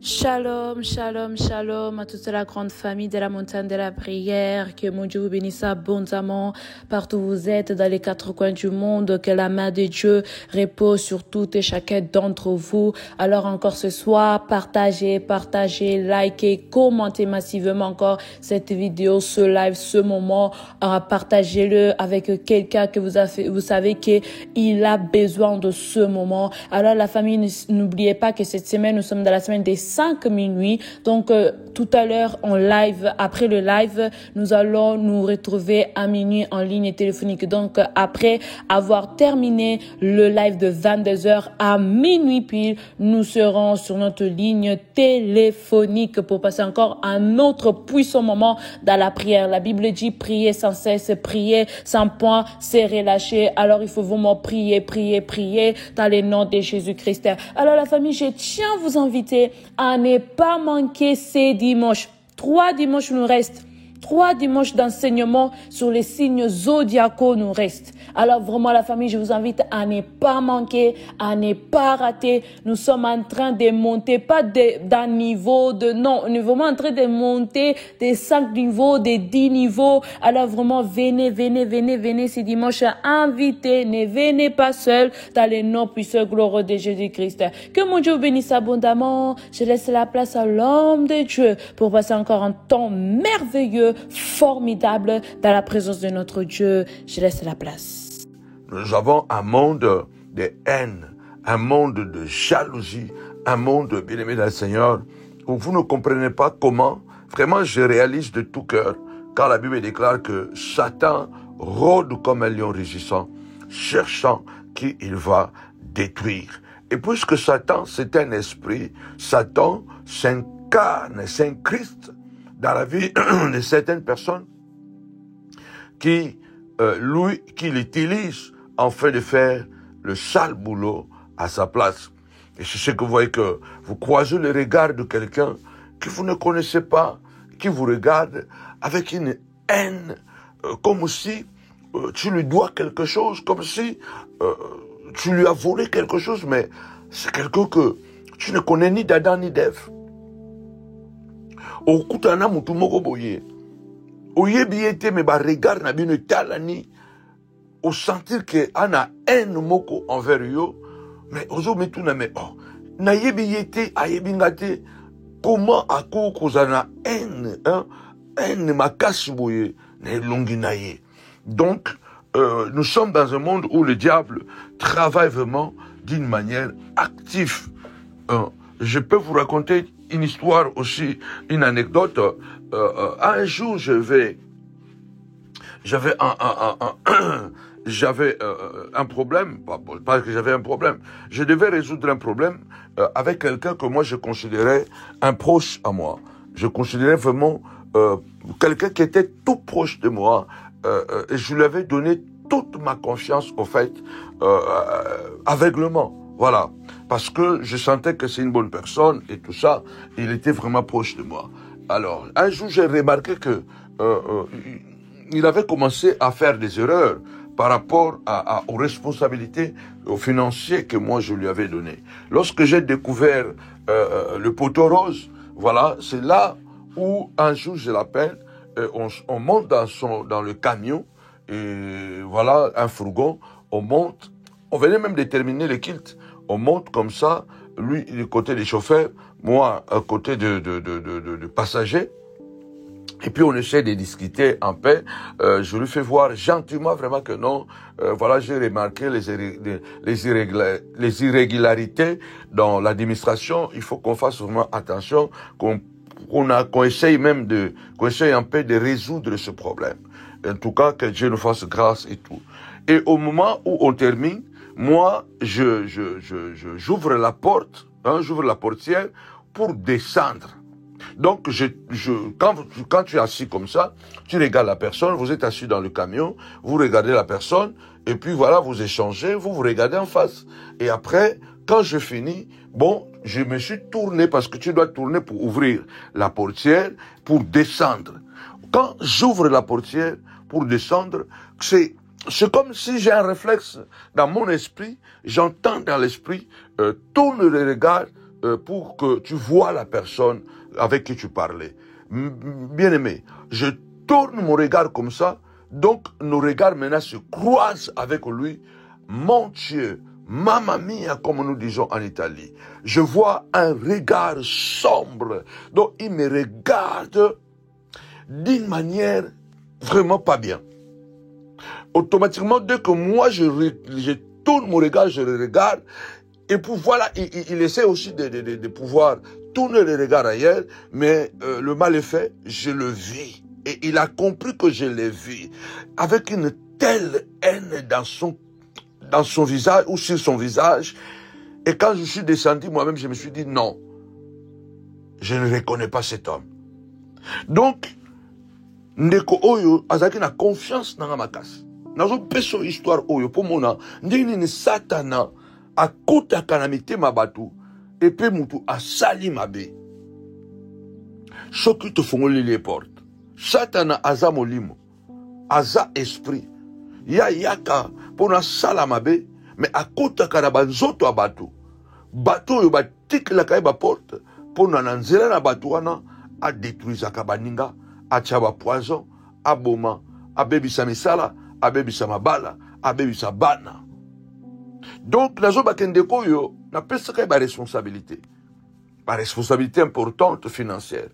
Shalom, shalom, shalom à toute la grande famille de la montagne de la prière. Que mon Dieu vous bénisse abondamment partout où vous êtes, dans les quatre coins du monde. Que la main de Dieu repose sur tout et chacun d'entre vous. Alors encore ce soir, partagez, likez, commentez massivement encore cette vidéo, ce live, ce moment. Partagez-le avec quelqu'un que vous savez qu'il a besoin de ce moment. Alors la famille, n'oubliez pas que cette semaine, nous sommes dans la semaine des 5 minuit. Donc, tout à l'heure, en live, après le live, nous allons nous retrouver à minuit en ligne téléphonique. Donc, après avoir terminé le live de 22h à minuit pile, nous serons sur notre ligne téléphonique pour passer encore un autre puissant moment dans la prière. La Bible dit prier sans cesse, prier sans point, c'est relâcher. Alors, il faut vraiment prier dans le nom de Jésus-Christ. Alors, la famille, je tiens à vous inviter à ne pas manquer ces dimanches. 3 dimanches nous restent. 3 dimanches d'enseignement sur les signes zodiacaux nous restent. Alors vraiment la famille, je vous invite à ne pas manquer, à ne pas rater. Nous sommes en train de monter, pas d'un niveau non, on est vraiment en train de monter des 5 niveaux, des 10 niveaux. Alors vraiment, venez ce dimanche, invitez, ne venez pas seul dans le nom puissant glorieux de Jésus-Christ. Que mon Dieu vous bénisse abondamment. Je laisse la place à l'homme de Dieu pour passer encore un temps merveilleux, formidable dans la présence de notre Dieu. Je laisse la place. Nous avons un monde de haine, un monde de jalousie, un monde, bien-aimé dans le Seigneur, où vous ne comprenez pas comment. Vraiment, je réalise de tout cœur, quand la Bible déclare que Satan rôde comme un lion rugissant, cherchant qui il va détruire. Et puisque Satan, c'est un esprit, Satan s'incarne, s'incruste dans la vie de certaines personnes qui l'utilise afin de faire le sale boulot à sa place. Et c'est ce que vous voyez, que vous croisez le regard de quelqu'un que vous ne connaissez pas, qui vous regarde avec une haine, comme si tu lui dois quelque chose, comme si tu lui as volé quelque chose, mais c'est quelqu'un que tu ne connais ni d'Adam ni d'Ève. Okutana mutu moko boye. Oyebi ete me ba regard na bino talani. Au sentir que ana haine moko envers yo, mais ozo metuna me oh. Na yebi ete ayebi ngate comment ako kozana haine, haine makasi boye na longi na ye. Donc nous sommes dans un monde où le diable travaille vraiment d'une manière active. Je peux vous raconter une histoire aussi, une anecdote. Un jour, j'avais un problème, pas que j'avais un problème, je devais résoudre un problème avec quelqu'un que moi je considérais un proche à moi. Je considérais vraiment quelqu'un qui était tout proche de moi. Et je lui avais donné toute ma confiance, au fait, aveuglement. Voilà, parce que je sentais que c'est une bonne personne et tout ça, il était vraiment proche de moi. Alors, un jour, j'ai remarqué que il avait commencé à faire des erreurs par rapport aux responsabilités financières que moi je lui avais données. Lorsque j'ai découvert le poteau rose, voilà, c'est là où un jour je l'appelle, on monte dans le camion, et voilà, un fourgon, on monte, on venait même déterminer le kilt. On monte comme ça, lui, du côté des chauffeurs, moi, à côté de passagers. Et puis, on essaie de discuter en paix. Je lui fais voir gentiment vraiment que non. Voilà, j'ai remarqué les irrégularités dans l'administration. Il faut qu'on fasse vraiment attention, qu'on essaye en paix de résoudre ce problème. En tout cas, que Dieu nous fasse grâce et tout. Et au moment où on termine, moi, j'ouvre la porte, j'ouvre la portière pour descendre. Donc, quand tu es assis comme ça, tu regardes la personne, vous êtes assis dans le camion, vous regardez la personne, et puis voilà, vous échangez, vous regardez en face. Et après, quand je finis, bon, je me suis tourné, parce que tu dois tourner pour ouvrir la portière, pour descendre. Quand j'ouvre la portière pour descendre, c'est comme si j'ai un réflexe dans mon esprit, j'entends dans l'esprit, tourne le regard pour que tu vois la personne avec qui tu parlais. Bien-aimé, je tourne mon regard comme ça, donc nos regards maintenant se croisent avec lui. Mon Dieu, mamma mia, comme nous disons en Italie. Je vois un regard sombre, donc il me regarde d'une manière vraiment pas bien. Automatiquement, dès que moi je tourne mon regard, je le regarde, et puis voilà, il essaie aussi de pouvoir tourner le regard ailleurs, mais le mal est fait, je le vis. Et il a compris que je l'ai vu, avec une telle haine dans son visage, ou sur son visage. Et quand je suis descendu, moi-même, je me suis dit, non, je ne reconnais pas cet homme. Donc, ndeko oyo, azaki na confiance dans ma casse. Nazo peso histoire oyo, pour mona, ndini ni satana, akota kanamite mabatu, epe mutu asali mabe. Soki te fongoli les portes. Satana aza molimo, aza esprit. Ya yaka, pona sala mabe, mais akota kanabanzoto abatu. Bato oyo batiki la kaye ba porte, pona nanzela na batu wana, a détruisa kabaninga, a tchaba poison, a boma, a bebisa misala, a bebisa mabala, a bebisa bana. Donc, nazo bakendeko yo, na pesa kaye ba responsabilité. Ba responsabilité importante financière.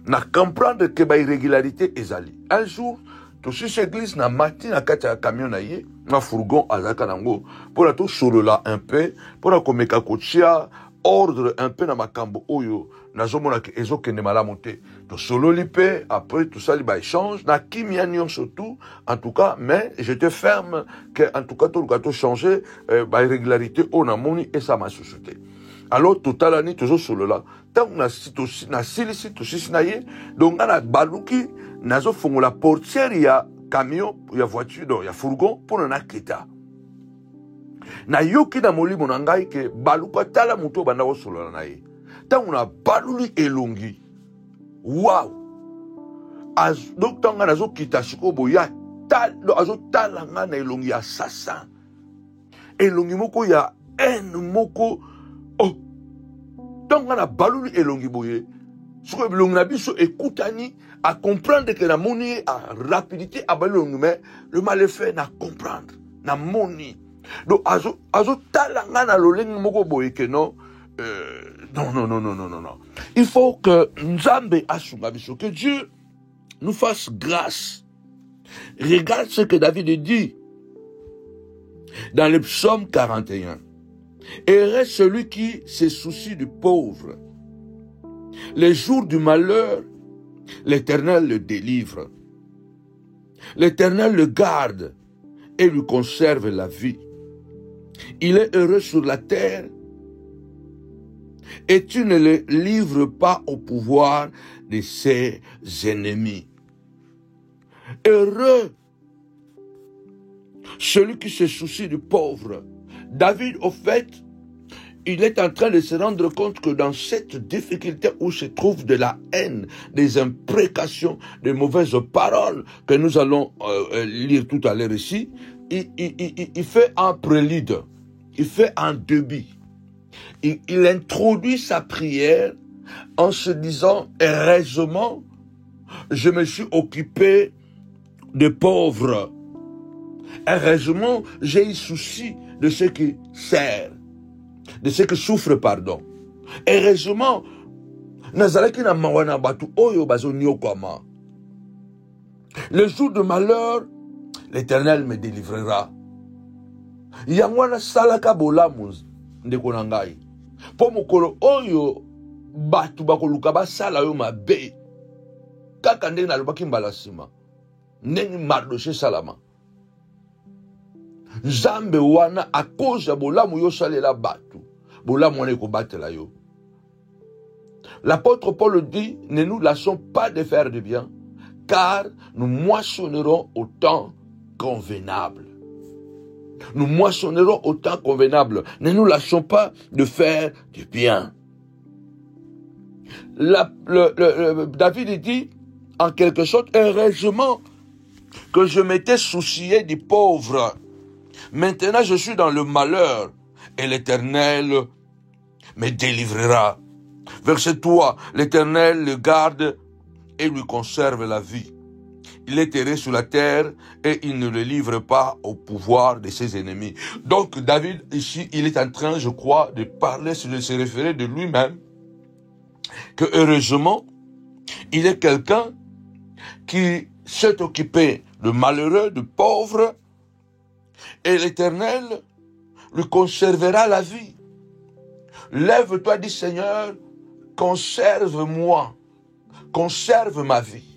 Na comprendre que ba irrégularité ezali. Un jour, to si église na mati na kati ya camion na ye, na fourgon azaka nango, pour la to solola un peu, pour la komeka kotia ordre un peu na makambo oyo, na zomona ke ezokende malamu te. To solo lipe, après tout ça li ba échange, na kimia nyon surtout, en tout cas, mais je te ferme que en tout cas tout le gâteau changer, ba irrégularité o na moni et ça m'a société. Alors total ani toujours solo là, tant na sitosi na silisi to sisinaye, donc na baluki nazo fongola portière ya camion, ya voiture, donc ya fourgon pour na kita. Na yoki na molimo na ngai ke baluka tala muto banda ko solo na ye. Tant na baluli elongi. Wow. Donc tant nazo kita siko boya tal azo tala nga na elongi assassin. Elongi moko ya en moko oh. Donc na baluli elongi boye. Siko elongi na biso ekutani à comprendre que la monnaie a rapidité à balongi mais le mal est fait na comprendre na moni. Donc azo talanga na lolengi moko boye que non non. Il faut que Nzambe asunga biso, que Dieu nous fasse grâce. Regarde ce que David dit dans le psaume 41. Heureux celui qui se soucie du pauvre. Les jours du malheur, l'Éternel le délivre. L'Éternel le garde et lui conserve la vie. Il est heureux sur la terre et tu ne le livres pas au pouvoir de ses ennemis. Heureux celui qui se soucie du pauvre. David, au fait, il est en train de se rendre compte que dans cette difficulté où se trouve de la haine, des imprécations, des mauvaises paroles que nous allons lire tout à l'heure ici, il fait un prélude, il fait un début. Il introduit sa prière en se disant, heureusement, je me suis occupé des pauvres. Heureusement, j'ai eu souci de ceux qui servent, de ceux qui souffrent, pardon. Heureusement, nazalaki na mawana batu oyo bazo nyokama. Le jour de malheur, l'Éternel me délivrera. Yangwana salaka bolamu ndeko na ngai. Po mokolo oyo batu bakoluka basala yo mabe. Kaka ndenge nalobaki mbala sima. Ndenge Mardoché salama. Nzambe wana a cause ya bolamu yo salela batu. Bolamu wana ekobatela yo. L'apôtre Paul dit, ne nous lassons pas de faire du bien, car nous moissonnerons au temps convenable. Nous moissonnerons au temps convenable. Ne nous lâchons pas de faire du bien. David dit, en quelque sorte, heureusement que je m'étais soucié des pauvres. Maintenant, je suis dans le malheur et l'Éternel me délivrera. Verset 3, l'Éternel le garde et lui conserve la vie. Il est erré sur la terre et il ne le livre pas au pouvoir de ses ennemis. Donc David, ici, il est en train, je crois, de parler, de se référer de lui-même, que heureusement, il est quelqu'un qui s'est occupé de malheureux, de pauvres, et l'Éternel lui conservera la vie. Lève-toi, dit Seigneur, conserve-moi, conserve ma vie.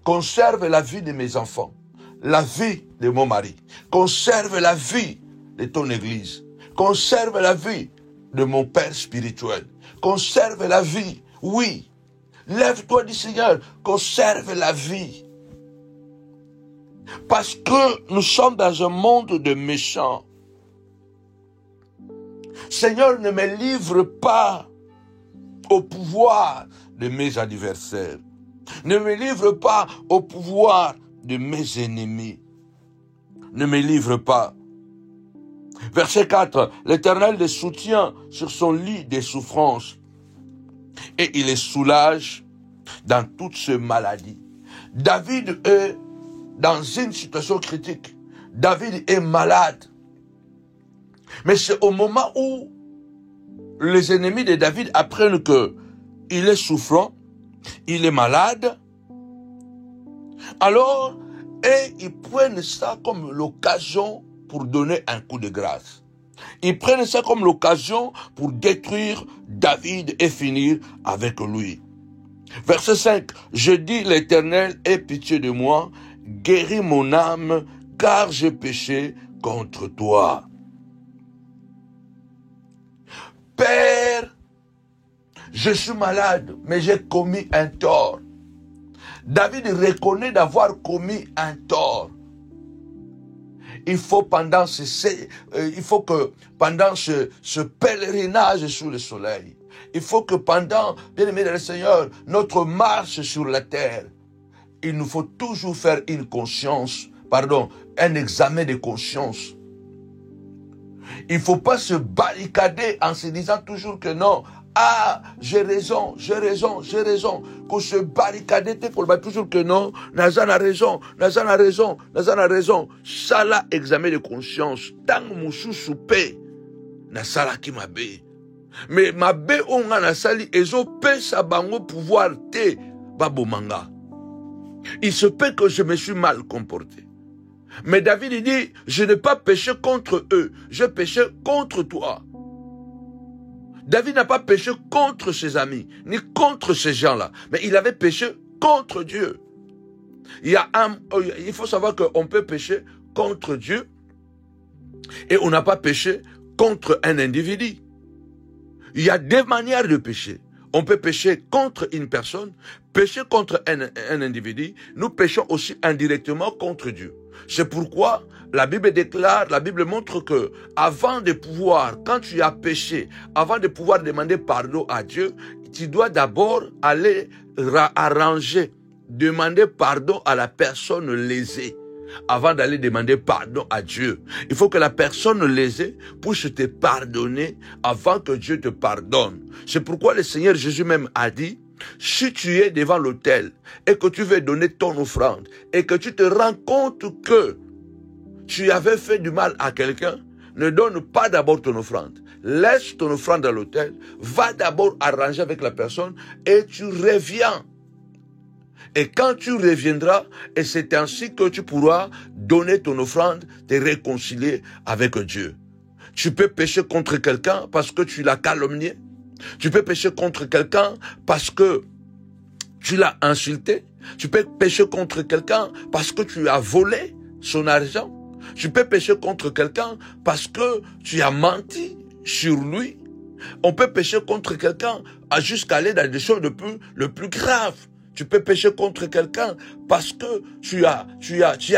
Conserve la vie de mes enfants, la vie de mon mari. Conserve la vie de ton église. Conserve la vie de mon père spirituel. Conserve la vie, oui. Lève-toi, dit Seigneur, conserve la vie. Parce que nous sommes dans un monde de méchants. Seigneur, ne me livre pas au pouvoir de mes adversaires. Ne me livre pas au pouvoir de mes ennemis. Ne me livre pas. Verset 4. L'Éternel les soutient sur son lit des souffrances et il les soulage dans toutes ces maladies. David est dans une situation critique. David est malade. Mais c'est au moment où les ennemis de David apprennent qu'il est souffrant, il est malade, alors, et ils prennent ça comme l'occasion pour donner un coup de grâce. Ils prennent ça comme l'occasion pour détruire David et finir avec lui. Verset 5. Je dis, l'Éternel, aie pitié de moi, guéris mon âme, car j'ai péché contre toi. Père, je suis malade, mais j'ai commis un tort. David reconnaît d'avoir commis un tort. Il faut que pendant ce pèlerinage sous le soleil, il faut que pendant, bien-aimé dans le Seigneur, notre marche sur la terre, il nous faut toujours faire un examen de conscience. Il ne faut pas se barricader en se disant toujours que non. Ah, j'ai raison. Qu'on se barricader, toujours que non. Nazan a raison. Ça là, examen de conscience. Tant moussou soupé, na sala ki mabe. Mais mabe onga na sali, ezo pe sa bango pouvoir te babomanga. Il se peut que je me suis mal comporté. Mais David il dit, je n'ai pas péché contre eux, je péché contre toi. David n'a pas péché contre ses amis, ni contre ces gens-là, mais il avait péché contre Dieu. Il faut savoir qu'on peut pécher contre Dieu et on n'a pas péché contre un individu. Il y a deux manières de pécher. On peut pécher contre une personne, pécher contre un individu. Nous péchons aussi indirectement contre Dieu. C'est pourquoi la Bible déclare, la Bible montre que avant de pouvoir, quand tu as péché, avant de pouvoir demander pardon à Dieu, tu dois d'abord aller arranger, demander pardon à la personne lésée. Avant d'aller demander pardon à Dieu, il faut que la personne lésée puisse te pardonner avant que Dieu te pardonne. C'est pourquoi le Seigneur Jésus même a dit, si tu es devant l'autel et que tu veux donner ton offrande et que tu te rends compte que tu avais fait du mal à quelqu'un, ne donne pas d'abord ton offrande. Laisse ton offrande à l'autel, va d'abord arranger avec la personne et tu reviens. Et quand tu reviendras, et c'est ainsi que tu pourras donner ton offrande, te réconcilier avec Dieu. Tu peux pécher contre quelqu'un parce que tu l'as calomnié. Tu peux pécher contre quelqu'un parce que tu l'as insulté. Tu peux pécher contre quelqu'un parce que tu as volé son argent. Tu peux pécher contre quelqu'un parce que tu as menti sur lui. On peut pécher contre quelqu'un jusqu'à aller dans des choses le plus grave. Tu peux pécher contre quelqu'un parce que tu as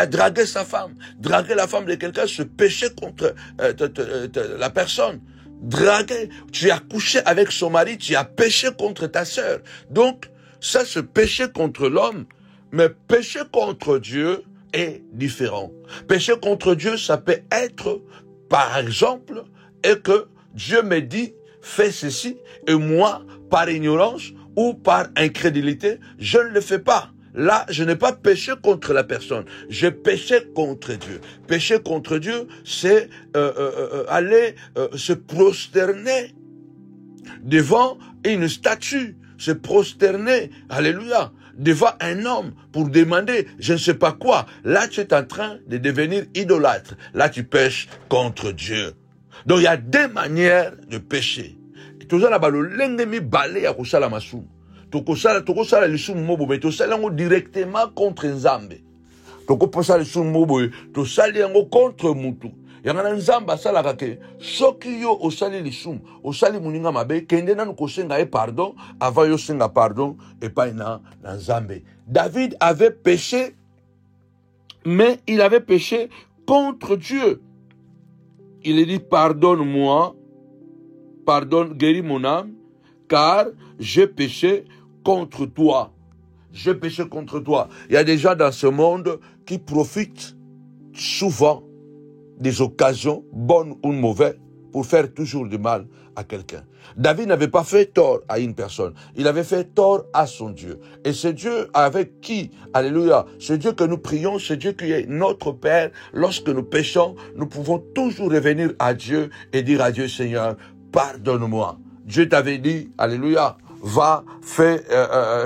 dragué sa femme. Draguer la femme de quelqu'un, c'est pécher contre la personne. Draguer, tu as couché avec son mari, tu as péché contre ta sœur. Donc, ça c'est pécher contre l'homme, mais pécher contre Dieu est différent. Pécher contre Dieu, ça peut être, par exemple, et que Dieu me dit, fait ceci, et moi, par ignorance ou par incrédulité, je ne le fais pas. Là, je n'ai pas péché contre la personne. J'ai péché contre Dieu. Pécher contre Dieu, c'est aller se prosterner devant une statue, se prosterner, alléluia, devant un homme pour demander je ne sais pas quoi. Là, tu es en train de devenir idolâtre. Là, tu pêches contre Dieu. Donc, il y a deux manières de pécher. Toujours là-bas, le lendemain, balé à kusala masumu. Tokosala lisumu mobo, mais tosala yango directement contre Nzambe. Tokosala lisumu mobo, tosala yango contre mutu. Yangana Nzambe asalaka ke soki yo osali lisumu, osali muninga mabe, kende nanu kosenga e pardon, avant yo senga pardon, et pas na Nzambe. David avait péché, mais il avait péché contre Dieu. Il a dit, pardonne-moi, pardonne, guéris mon âme, car j'ai péché contre toi. J'ai péché contre toi. Il y a des gens dans ce monde qui profitent souvent des occasions, bonnes ou mauvaises, pour faire toujours du mal à quelqu'un. David n'avait pas fait tort à une personne. Il avait fait tort à son Dieu. Et c'est Dieu avec qui, alléluia, c'est Dieu que nous prions, c'est Dieu qui est notre Père. Lorsque nous péchons, nous pouvons toujours revenir à Dieu et dire à Dieu, Seigneur, pardonne-moi. Dieu t'avait dit, alléluia, va, fais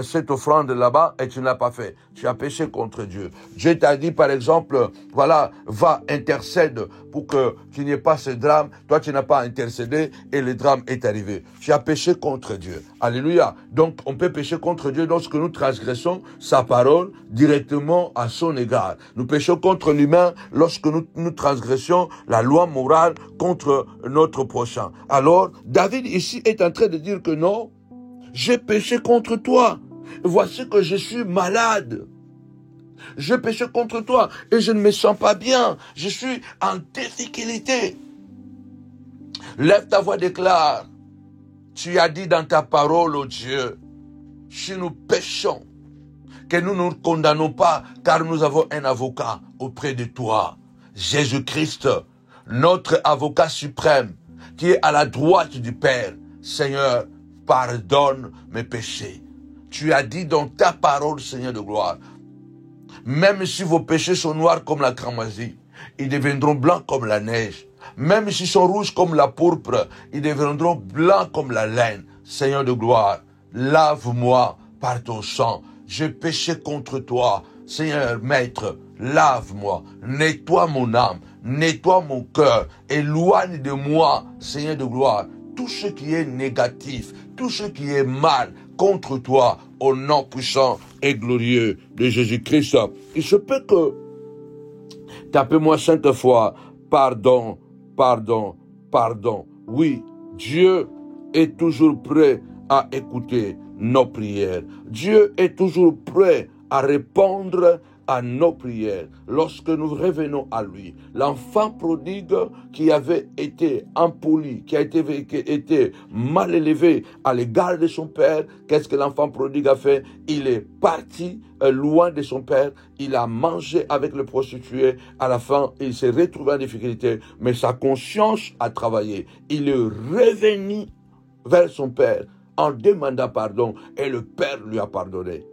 cette offrande là-bas et tu ne l'as pas fait. Tu as péché contre Dieu. Dieu t'a dit, par exemple, voilà, va, intercède pour que qu'il n'y ait pas ce drame. Toi, tu n'as pas intercédé et le drame est arrivé. Tu as péché contre Dieu. Alléluia. Donc, on peut pécher contre Dieu lorsque nous transgressons sa parole directement à son égard. Nous péchons contre l'humain lorsque nous transgressions la loi morale contre notre prochain. Alors, David ici est en train de dire que non, j'ai péché contre toi. Voici que je suis malade. J'ai péché contre toi et je ne me sens pas bien. Je suis en difficulté. Lève ta voix, déclare. Tu as dit dans ta parole, ô Dieu, si nous péchons, que nous ne nous condamnons pas, car nous avons un avocat auprès de toi, Jésus-Christ, notre avocat suprême, qui est à la droite du Père. Seigneur, pardonne mes péchés. Tu as dit dans ta parole, Seigneur de gloire, même si vos péchés sont noirs comme la cramoisie, ils deviendront blancs comme la neige. Même s'ils sont rouges comme la pourpre, ils deviendront blancs comme la laine. Seigneur de gloire, lave-moi par ton sang. J'ai péché contre toi. Seigneur, Maître, lave-moi. Nettoie mon âme, nettoie mon cœur. Éloigne de moi, Seigneur de gloire, tout ce qui est négatif, tout ce qui est mal contre toi, au nom puissant et glorieux de Jésus-Christ. Il se peut que, tapez-moi 5 fois, pardon, pardon, pardon. Oui, Dieu est toujours prêt à écouter nos prières. Dieu est toujours prêt à répondre à nos prières lorsque nous revenons à lui. L'enfant prodigue qui avait été impoli, qui a été mal élevé à l'égard de son père, qu'est-ce que l'enfant prodigue a fait? Il est parti loin de son père, il a mangé avec le prostitué, à la fin il s'est retrouvé en difficulté, mais sa conscience a travaillé. Il est revenu vers son père en demandant pardon et le père lui a pardonné.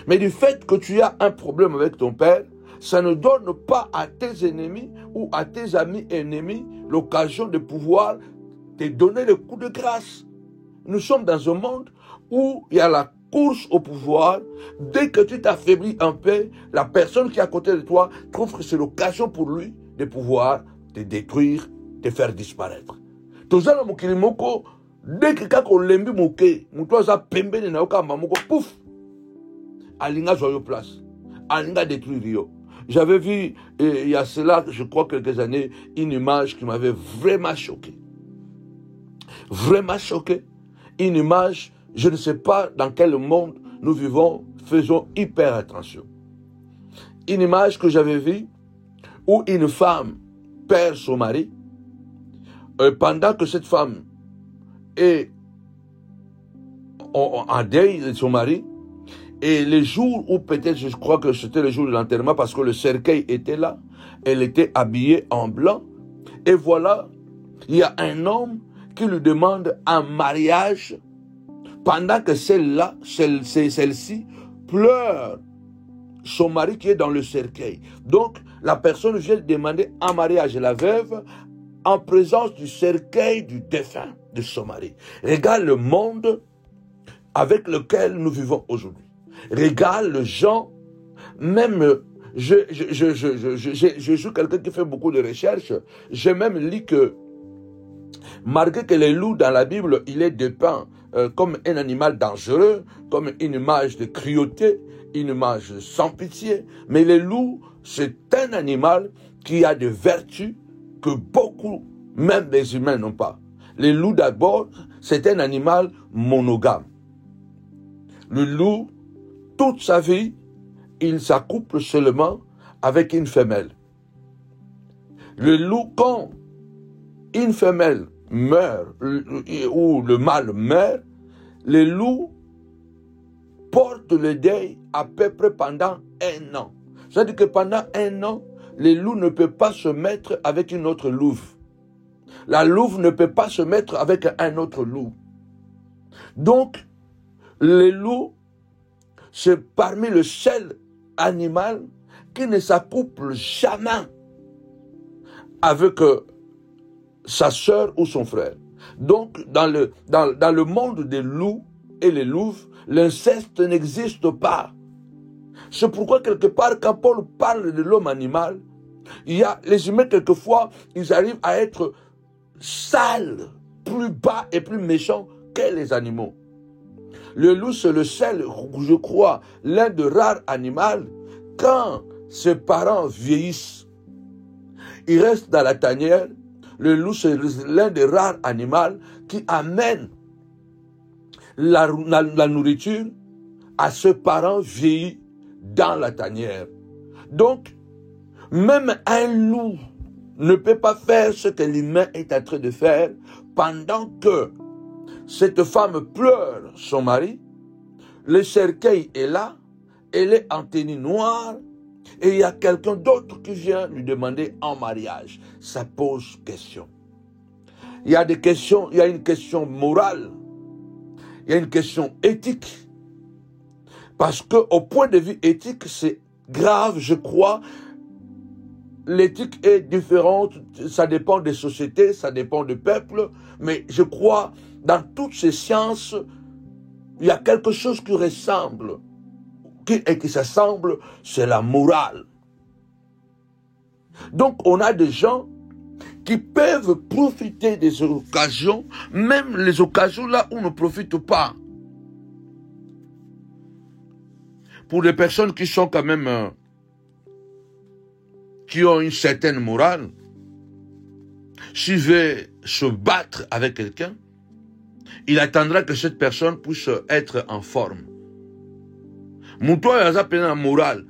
Mais du fait que tu as un problème avec ton père, ça ne donne pas à tes ennemis ou à tes amis ennemis l'occasion de pouvoir te donner le coup de grâce. Nous sommes dans un monde où il y a la course au pouvoir. Dès que tu t'affaiblis un peu, la personne qui est à côté de toi trouve que c'est l'occasion pour lui de pouvoir te détruire, te faire disparaître. Tozala mokili moko, dès que kako lembi moke, muto aza pembeni na yoka mamoko, pouf! Alinga sur place, Alinga détruire yo. J'avais vu, il y a cela, je crois, quelques années, une image qui m'avait vraiment choqué. Vraiment choqué. Une image, je ne sais pas dans quel monde nous vivons, faisons hyper attention. Une image que j'avais vue où une femme perd son mari, pendant que cette femme est en deuil de son mari, et les jours où peut-être, je crois que c'était le jour de l'enterrement parce que le cercueil était là, elle était habillée en blanc. Et voilà, il y a un homme qui lui demande en mariage pendant que celle-ci pleure son mari qui est dans le cercueil. Donc, la personne vient demander en mariage la veuve en présence du cercueil du défunt de son mari. Regarde le monde avec lequel nous vivons aujourd'hui. Regarde les gens, même, je suis quelqu'un qui fait beaucoup de recherches, j'ai même lu que, malgré que les loups dans la Bible, il est dépeint comme un animal dangereux, comme une image de cruauté, une image sans pitié, mais les loups, c'est un animal qui a des vertus que beaucoup, même les humains, n'ont pas. Les loups d'abord, c'est un animal monogame. Le loup, toute sa vie, il s'accouple seulement avec une femelle. Le loup, quand une femelle meurt, ou le mâle meurt, le loup porte le deuil à peu près pendant 1 an. C'est-à-dire que pendant 1 an, le loup ne peut pas se mettre avec une autre louve. La louve ne peut pas se mettre avec un autre loup. Donc, le loup, c'est parmi le seul animal qui ne s'accouple jamais avec sa sœur ou son frère. Donc, dans le monde des loups et les louves, l'inceste n'existe pas. C'est pourquoi, quelque part, quand Paul parle de l'homme animal, il y a les humains, quelquefois, ils arrivent à être sales, plus bas et plus méchants que les animaux. Le loup, c'est le seul, je crois, l'un des rares animaux, quand ses parents vieillissent, ils restent dans la tanière. Le loup, c'est l'un des rares animaux qui amène la nourriture à ses parents vieillis dans la tanière. Donc, même un loup ne peut pas faire ce que l'humain est en train de faire pendant que cette femme pleure son mari, le cercueil est là, elle est en tenue noire, et il y a quelqu'un d'autre qui vient lui demander en mariage. Ça pose question. Il y a des questions, il y a une question morale, il y a une question éthique. Parce qu'au point de vue éthique, c'est grave, je crois. L'éthique est différente, ça dépend des sociétés, ça dépend du peuple, mais je crois, dans toutes ces sciences, il y a quelque chose qui ressemble, qui s'assemble, c'est la morale. Donc, on a des gens qui peuvent profiter des occasions, même les occasions là où on ne profite pas. Pour les personnes qui sont quand même, qui ont une certaine morale, s'il veut se battre avec quelqu'un, il attendra que cette personne puisse être en forme. Moutoua yaza pena morale,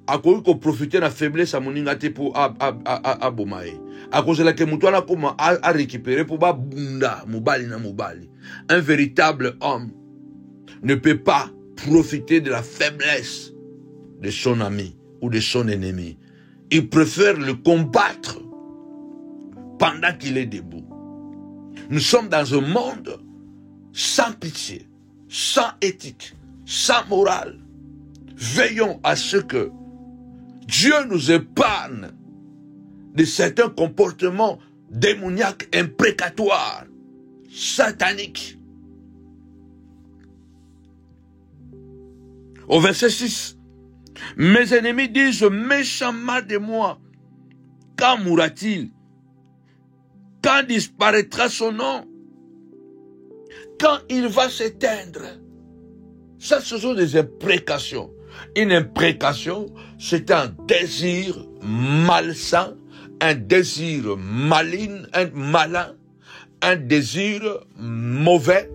akoki ko profiter na faiblesse à moninga te pour abomae. À cause de la que moutoua na koma a récupérer pour ba bunda mobali na mobali. Un véritable homme ne peut pas profiter de la faiblesse de son ami ou de son ennemi. Il préfère le combattre pendant qu'il est debout. Nous sommes dans un monde sans pitié, sans éthique, sans morale. Veillons à ce que Dieu nous épargne de certains comportements démoniaques, imprécatoires, sataniques. Au verset 6, mes ennemis disent méchamment de moi. Quand mourra-t-il? Quand disparaîtra son nom? Quand il va s'éteindre? Ça, ce sont des imprécations. Une imprécation, c'est un désir malsain, un désir maligne, un malin, un désir mauvais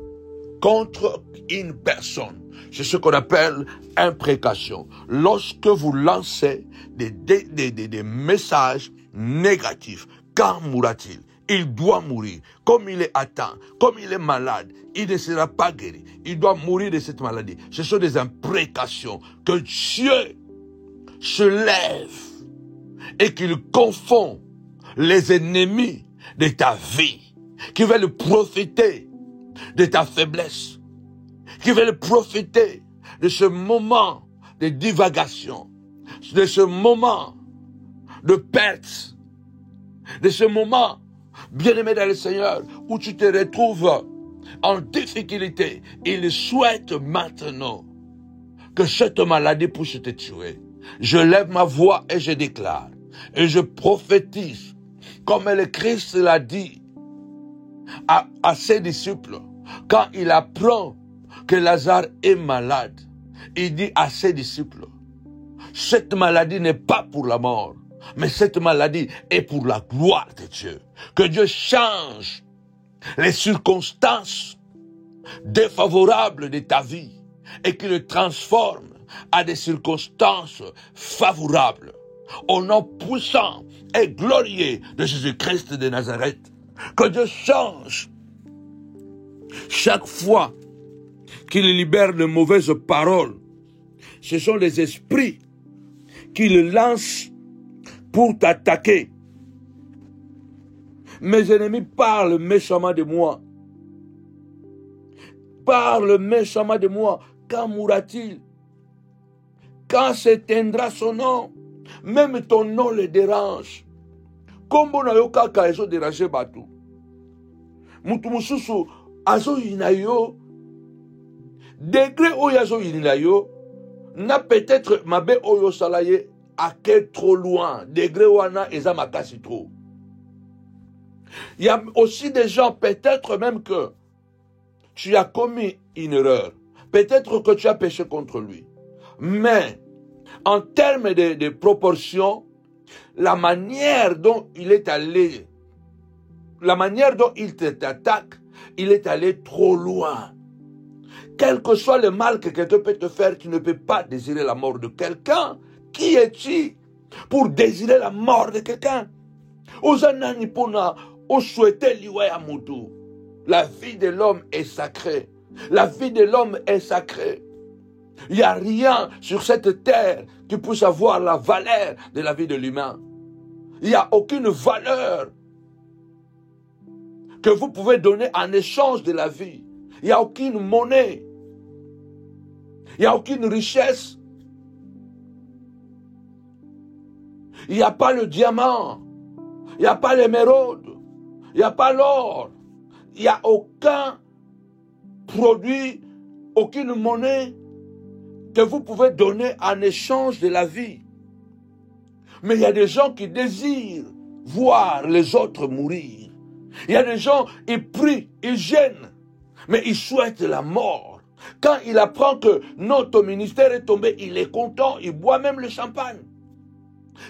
contre une personne. C'est ce qu'on appelle imprécation. Lorsque vous lancez des messages négatifs, quand mourra-t-il? Il doit mourir. Comme il est atteint, comme il est malade, il ne sera pas guéri. Il doit mourir de cette maladie. Ce sont des imprécations que Dieu se lève et qu'il confond les ennemis de ta vie qui veulent profiter de ta faiblesse, qui veulent profiter de ce moment de divagation, de ce moment de perte, de ce moment, bien-aimé dans le Seigneur, où tu te retrouves en difficulté. Il souhaite maintenant que cette maladie puisse te tuer. Je lève ma voix et je déclare, et je prophétise, comme le Christ l'a dit à ses disciples, quand il apprend que Lazare est malade, il dit à ses disciples, cette maladie n'est pas pour la mort, mais cette maladie est pour la gloire de Dieu. Que Dieu change les circonstances défavorables de ta vie et qu'il le transforme à des circonstances favorables. Au nom puissant et glorieux de Jésus-Christ de Nazareth, que Dieu change chaque fois qu'il libère de mauvaises paroles. Ce sont les esprits qu'il lance pour t'attaquer. Mes ennemis parlent méchamment de moi. Parlent méchamment de moi. Quand mourra-t-il? Quand s'éteindra son nom? Même ton nom les dérange. Kombo na yo kaka ezo déranger bato. Mutu mususu azo yina yo. Degré oyo azo yina yo. Na peut-être mabe oyo salaye ake trop loin. Degré wana eza makasi trop. Il y a aussi des gens, peut-être même que tu as commis une erreur. Peut-être que tu as péché contre lui. Mais, en termes de proportion, la manière dont il est allé, la manière dont il t'attaque, il est allé trop loin. Quel que soit le mal que quelqu'un peut te faire, tu ne peux pas désirer la mort de quelqu'un. Qui es-tu pour désirer la mort de quelqu'un? Ozanani pona, o souhaité liwa ya mutu. La vie de l'homme est sacrée. La vie de l'homme est sacrée. Il n'y a rien sur cette terre qui puisse avoir la valeur de la vie de l'humain. Il n'y a aucune valeur que vous pouvez donner en échange de la vie. Il n'y a aucune monnaie. Il n'y a aucune richesse. Il n'y a pas le diamant. Il n'y a pas l'émeraude. Il n'y a pas l'or. Il n'y a aucun produit, aucune monnaie que vous pouvez donner en échange de la vie. Mais il y a des gens qui désirent voir les autres mourir. Il y a des gens, ils prient, ils gênent, mais ils souhaitent la mort. Quand il apprend que notre ministère est tombé, il est content, il boit même le champagne.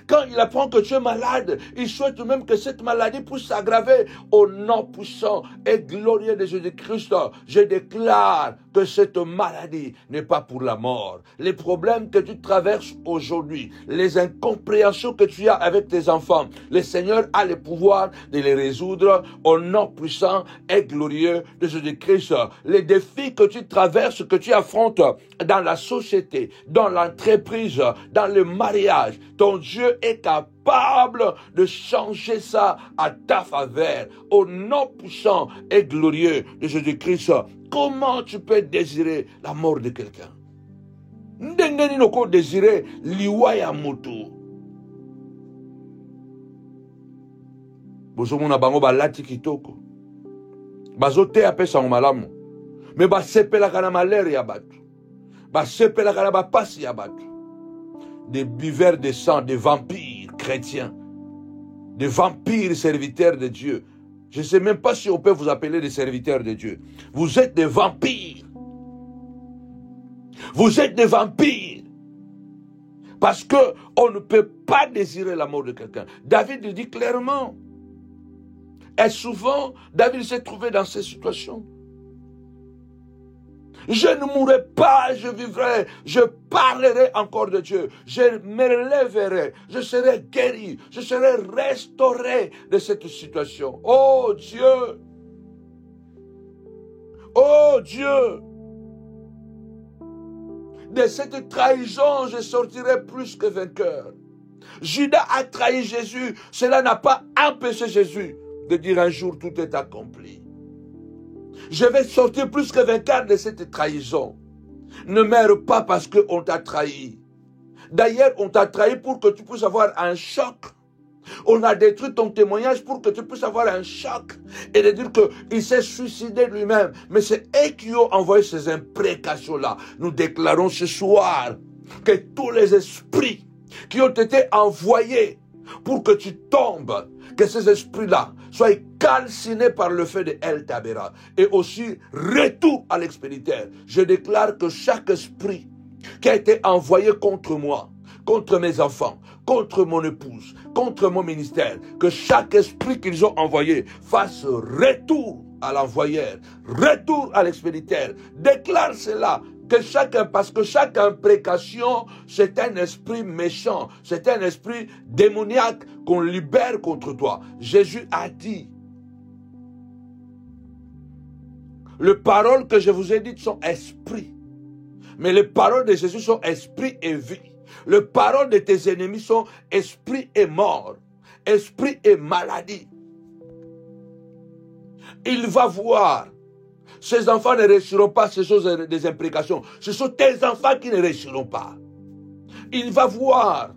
Quand il apprend que tu es malade, il souhaite même que cette maladie puisse s'aggraver. Au nom puissant et glorieux de Jésus-Christ, je déclare que cette maladie n'est pas pour la mort. Les problèmes que tu traverses aujourd'hui, les incompréhensions que tu as avec tes enfants, le Seigneur a le pouvoir de les résoudre au nom puissant et glorieux de Jésus-Christ. Les défis que tu traverses, que tu affrontes dans la société, dans l'entreprise, dans le mariage, ton Dieu est capable de changer ça à ta faveur. Au nom puissant et glorieux de Jésus-Christ, comment tu peux désirer la mort de quelqu'un? Ndengeni noko désirer liwa ya mutu. Bozomona bango balati kitoko. Bazote apesa malamu. Mais basepelaka na malere ya batu. Basepelaka na bapasi ya batu. Des buveurs de sang, des vampires chrétiens, des vampires serviteurs de Dieu. Je ne sais même pas si on peut vous appeler des serviteurs de Dieu. Vous êtes des vampires. Vous êtes des vampires. Parce que on ne peut pas désirer la mort de quelqu'un. David le dit clairement. Et souvent, David s'est trouvé dans ces situations. Je ne mourrai pas, je vivrai, je parlerai encore de Dieu, je me relèverai, je serai guéri, je serai restauré de cette situation. Oh Dieu! Oh Dieu! De cette trahison, je sortirai plus que vainqueur. Judas a trahi Jésus, cela n'a pas empêché Jésus de dire un jour tout est accompli. Je vais sortir plus que vainqueur de cette trahison. Ne meurs pas parce qu'on t'a trahi. D'ailleurs, on t'a trahi pour que tu puisses avoir un choc. On a détruit ton témoignage pour que tu puisses avoir un choc et de dire qu'il s'est suicidé lui-même. Mais c'est eux qui ont envoyé ces imprécations-là. Nous déclarons ce soir que tous les esprits qui ont été envoyés pour que tu tombes, que ces esprits-là soient calcinés par le feu de El Tabera. Et aussi, retour à l'expéditeur. Je déclare que chaque esprit qui a été envoyé contre moi, contre mes enfants, contre mon épouse, contre mon ministère, que chaque esprit qu'ils ont envoyé fasse retour à l'envoyeur, retour à l'expéditeur. Déclare cela, parce que chaque imprécation, c'est un esprit méchant, c'est un esprit démoniaque qu'on libère contre toi. Jésus a dit, les paroles que je vous ai dites sont esprit, mais les paroles de Jésus sont esprit et vie. Les paroles de tes ennemis sont esprit et mort, esprit et maladie. Il va voir. Ces enfants ne réussiront pas ces choses des imprécations. Ce sont tes enfants qui ne réussiront pas. Il va voir.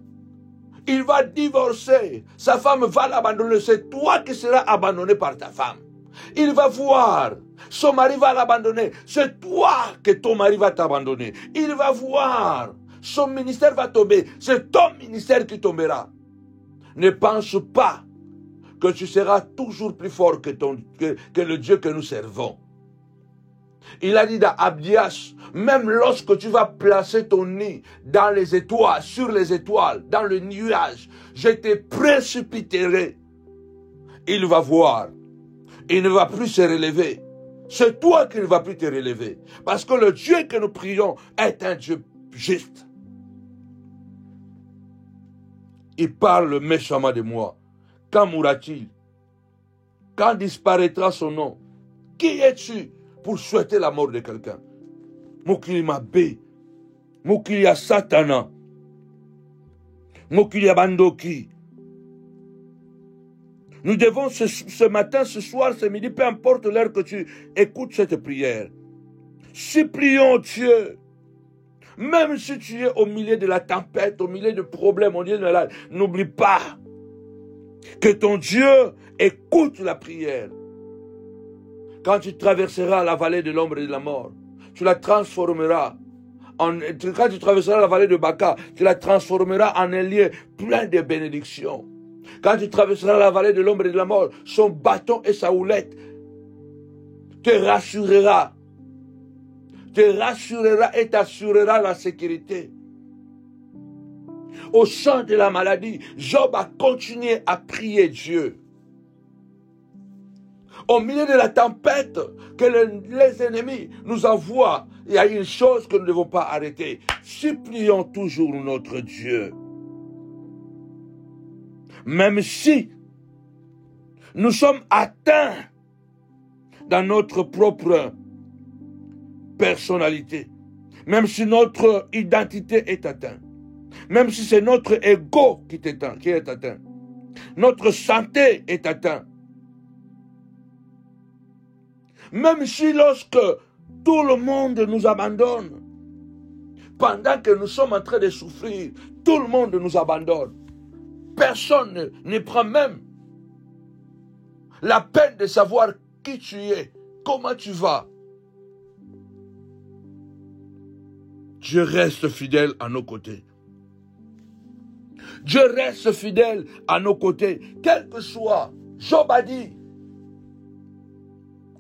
Il va divorcer. Sa femme va l'abandonner. C'est toi qui seras abandonné par ta femme. Il va voir. Son mari va l'abandonner. C'est toi que ton mari va t'abandonner. Il va voir. Son ministère va tomber. C'est ton ministère qui tombera. Ne pense pas que tu seras toujours plus fort que le Dieu que nous servons. Il a dit à Abdias, même lorsque tu vas placer ton nid dans les étoiles, sur les étoiles, dans le nuage, je te précipiterai. Il va voir. Il ne va plus se relever. C'est toi qui ne vas plus te relever. Parce que le Dieu que nous prions est un Dieu juste. Il parle méchamment de moi. Quand mourra-t-il? Quand disparaîtra son nom? Qui es-tu pour souhaiter la mort de quelqu'un? Mokili Mabé, Mokili ya Satana, Mokili ya Bandoki. Nous devons ce matin, ce soir, ce midi, peu importe l'heure que tu écoutes cette prière, supplions Dieu. Même si tu es au milieu de la tempête, au milieu de problèmes, au milieu de la... N'oublie pas que ton Dieu écoute la prière. Quand tu traverseras la vallée de l'ombre et de la mort, tu la transformeras quand tu traverseras la vallée de Baka, tu la transformeras en un lieu plein de bénédictions. Quand tu traverseras la vallée de l'ombre et de la mort, son bâton et sa houlette te rassurera et t'assurera la sécurité. Au champ de la maladie, Job a continué à prier Dieu. Au milieu de la tempête que les ennemis nous envoient, il y a une chose que nous ne devons pas arrêter. Supplions toujours notre Dieu. Même si nous sommes atteints dans notre propre personnalité, même si notre identité est atteinte, même si c'est notre ego qui est atteint, notre santé est atteinte, même si lorsque tout le monde nous abandonne, pendant que nous sommes en train de souffrir, tout le monde nous abandonne, personne ne prend même la peine de savoir qui tu es, comment tu vas. Dieu reste fidèle à nos côtés. Dieu reste fidèle à nos côtés. Quel que soit, Job a dit,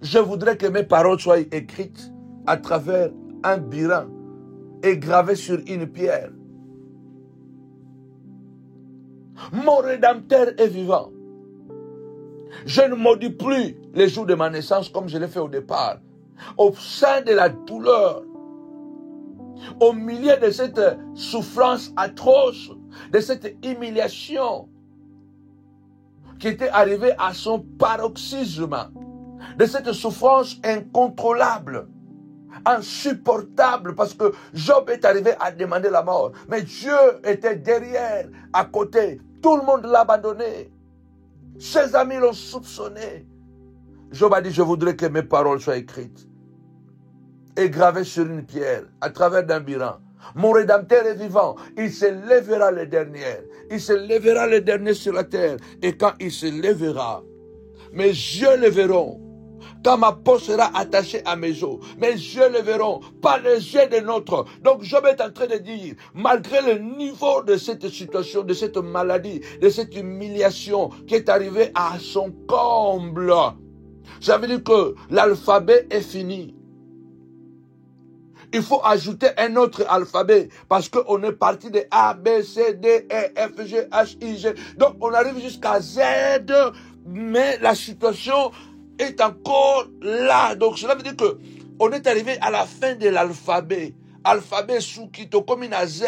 je voudrais que mes paroles soient écrites à travers un biran et gravées sur une pierre. Mon Rédempteur est vivant. Je ne maudis plus les jours de ma naissance comme je l'ai fait au départ. Au sein de la douleur, au milieu de cette souffrance atroce, de cette humiliation qui était arrivée à son paroxysme, de cette souffrance incontrôlable, insupportable, parce que Job est arrivé à demander la mort. Mais Dieu était derrière, à côté. Tout le monde l'a abandonné. Ses amis l'ont soupçonné. Job a dit, je voudrais que mes paroles soient écrites et gravées sur une pierre, à travers d'un biran. Mon Rédempteur est vivant, il se lèvera le dernier. Il se lèvera le dernier sur la terre. Et quand il se lèvera, mes yeux le verront. Quand ma peau sera attachée à mes os, mes yeux le verront, pas les yeux de nôtres. Donc Job est en train de dire, malgré le niveau de cette situation, de cette maladie, de cette humiliation qui est arrivée à son comble, ça veut dire que l'alphabet est fini. Il faut ajouter un autre alphabet parce qu'on est parti de A, B, C, D, E, F, G, H, I, G. Donc on arrive jusqu'à Z, mais la situation est encore là. Donc cela veut dire que on est arrivé à la fin de l'alphabet. Alphabet suki to comme na Z.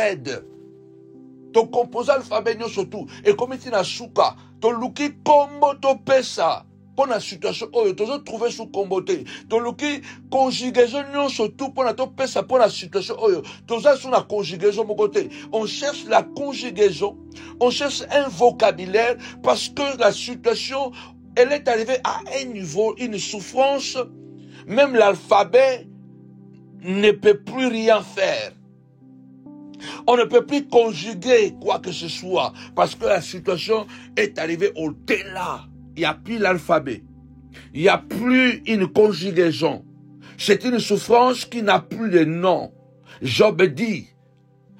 To composé alphabet nyo surtout. Et comme il na suka. To luki kombo to pesa. Pour la situation, toujours trouver sous comboté. Donc, conjugaison, surtout pour la pesa, pour la situation, toujours sous la conjugaison, mon côté. On cherche la conjugaison, on cherche un vocabulaire parce que la situation, elle est arrivée à un niveau, une souffrance. Même l'alphabet ne peut plus rien faire. On ne peut plus conjuguer quoi que ce soit parce que la situation est arrivée au-delà. Il n'y a plus l'alphabet. Il n'y a plus une conjugaison. C'est une souffrance qui n'a plus de nom. Job dit,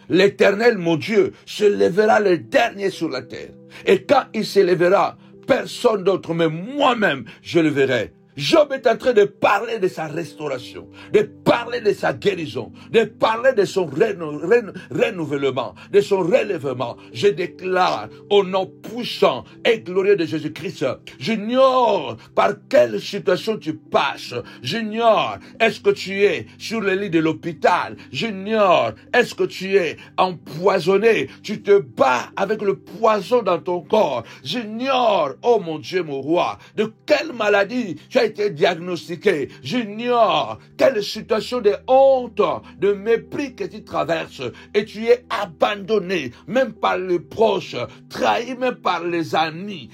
l'Éternel, mon Dieu, se lèvera le dernier sur la terre. Et quand il se lèvera, personne d'autre, mais moi-même, je le verrai. Job est en train de parler de sa restauration, de parler de sa guérison, de parler de son renouvellement, de son relèvement. Je déclare au nom puissant et glorieux de Jésus-Christ, j'ignore par quelle situation tu passes, j'ignore est-ce que tu es sur le lit de l'hôpital, j'ignore est-ce que tu es empoisonné, tu te bats avec le poison dans ton corps, j'ignore, oh mon Dieu, mon roi, de quelle maladie tu as été diagnostiqué. J'ignore quelle situation de honte, de mépris que tu traverses et tu es abandonné, même par les proches, trahi même par les amis,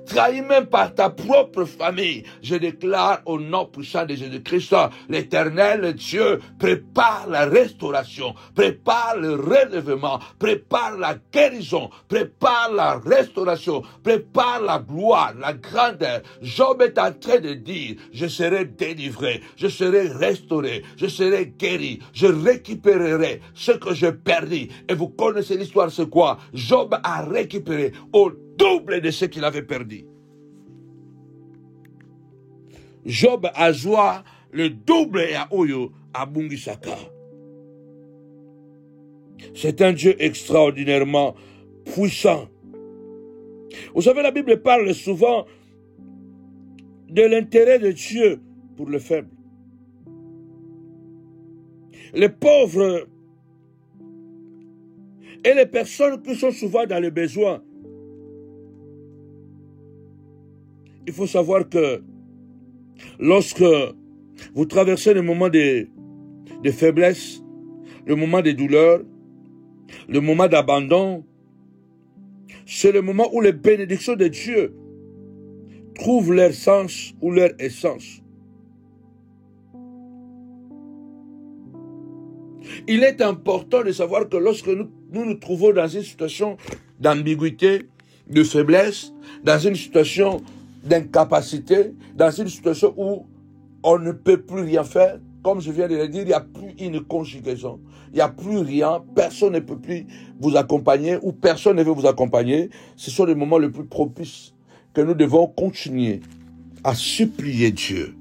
trahi même par ta propre famille. Je déclare au nom puissant de Jésus-Christ, l'Éternel Dieu prépare la restauration, prépare le relèvement, prépare la guérison, prépare la restauration, prépare la gloire, la grandeur. Job est en train de dire, je serai délivré, je serai restauré, je serai guéri, je récupérerai ce que j'ai perdu. Et vous connaissez l'histoire, c'est quoi? Job a récupéré au double de ce qu'il avait perdu. Job a joie le double à Oyo, à Bungisaka. C'est un Dieu extraordinairement puissant. Vous savez, la Bible parle souvent de l'intérêt de Dieu pour le faible. Les pauvres et les personnes qui sont souvent dans le besoin. Il faut savoir que lorsque vous traversez le moment de faiblesse, le moment de douleur, le moment d'abandon, c'est le moment où les bénédictions de Dieu trouvent leur sens ou leur essence. Il est important de savoir que lorsque nous trouvons dans une situation d'ambiguïté, de faiblesse, dans une situation d'incapacité, dans une situation où on ne peut plus rien faire, comme je viens de le dire, il n'y a plus une conjugaison, il n'y a plus rien, personne ne peut plus vous accompagner ou personne ne veut vous accompagner. Ce sont les moments les plus propices que nous devons continuer à supplier Dieu.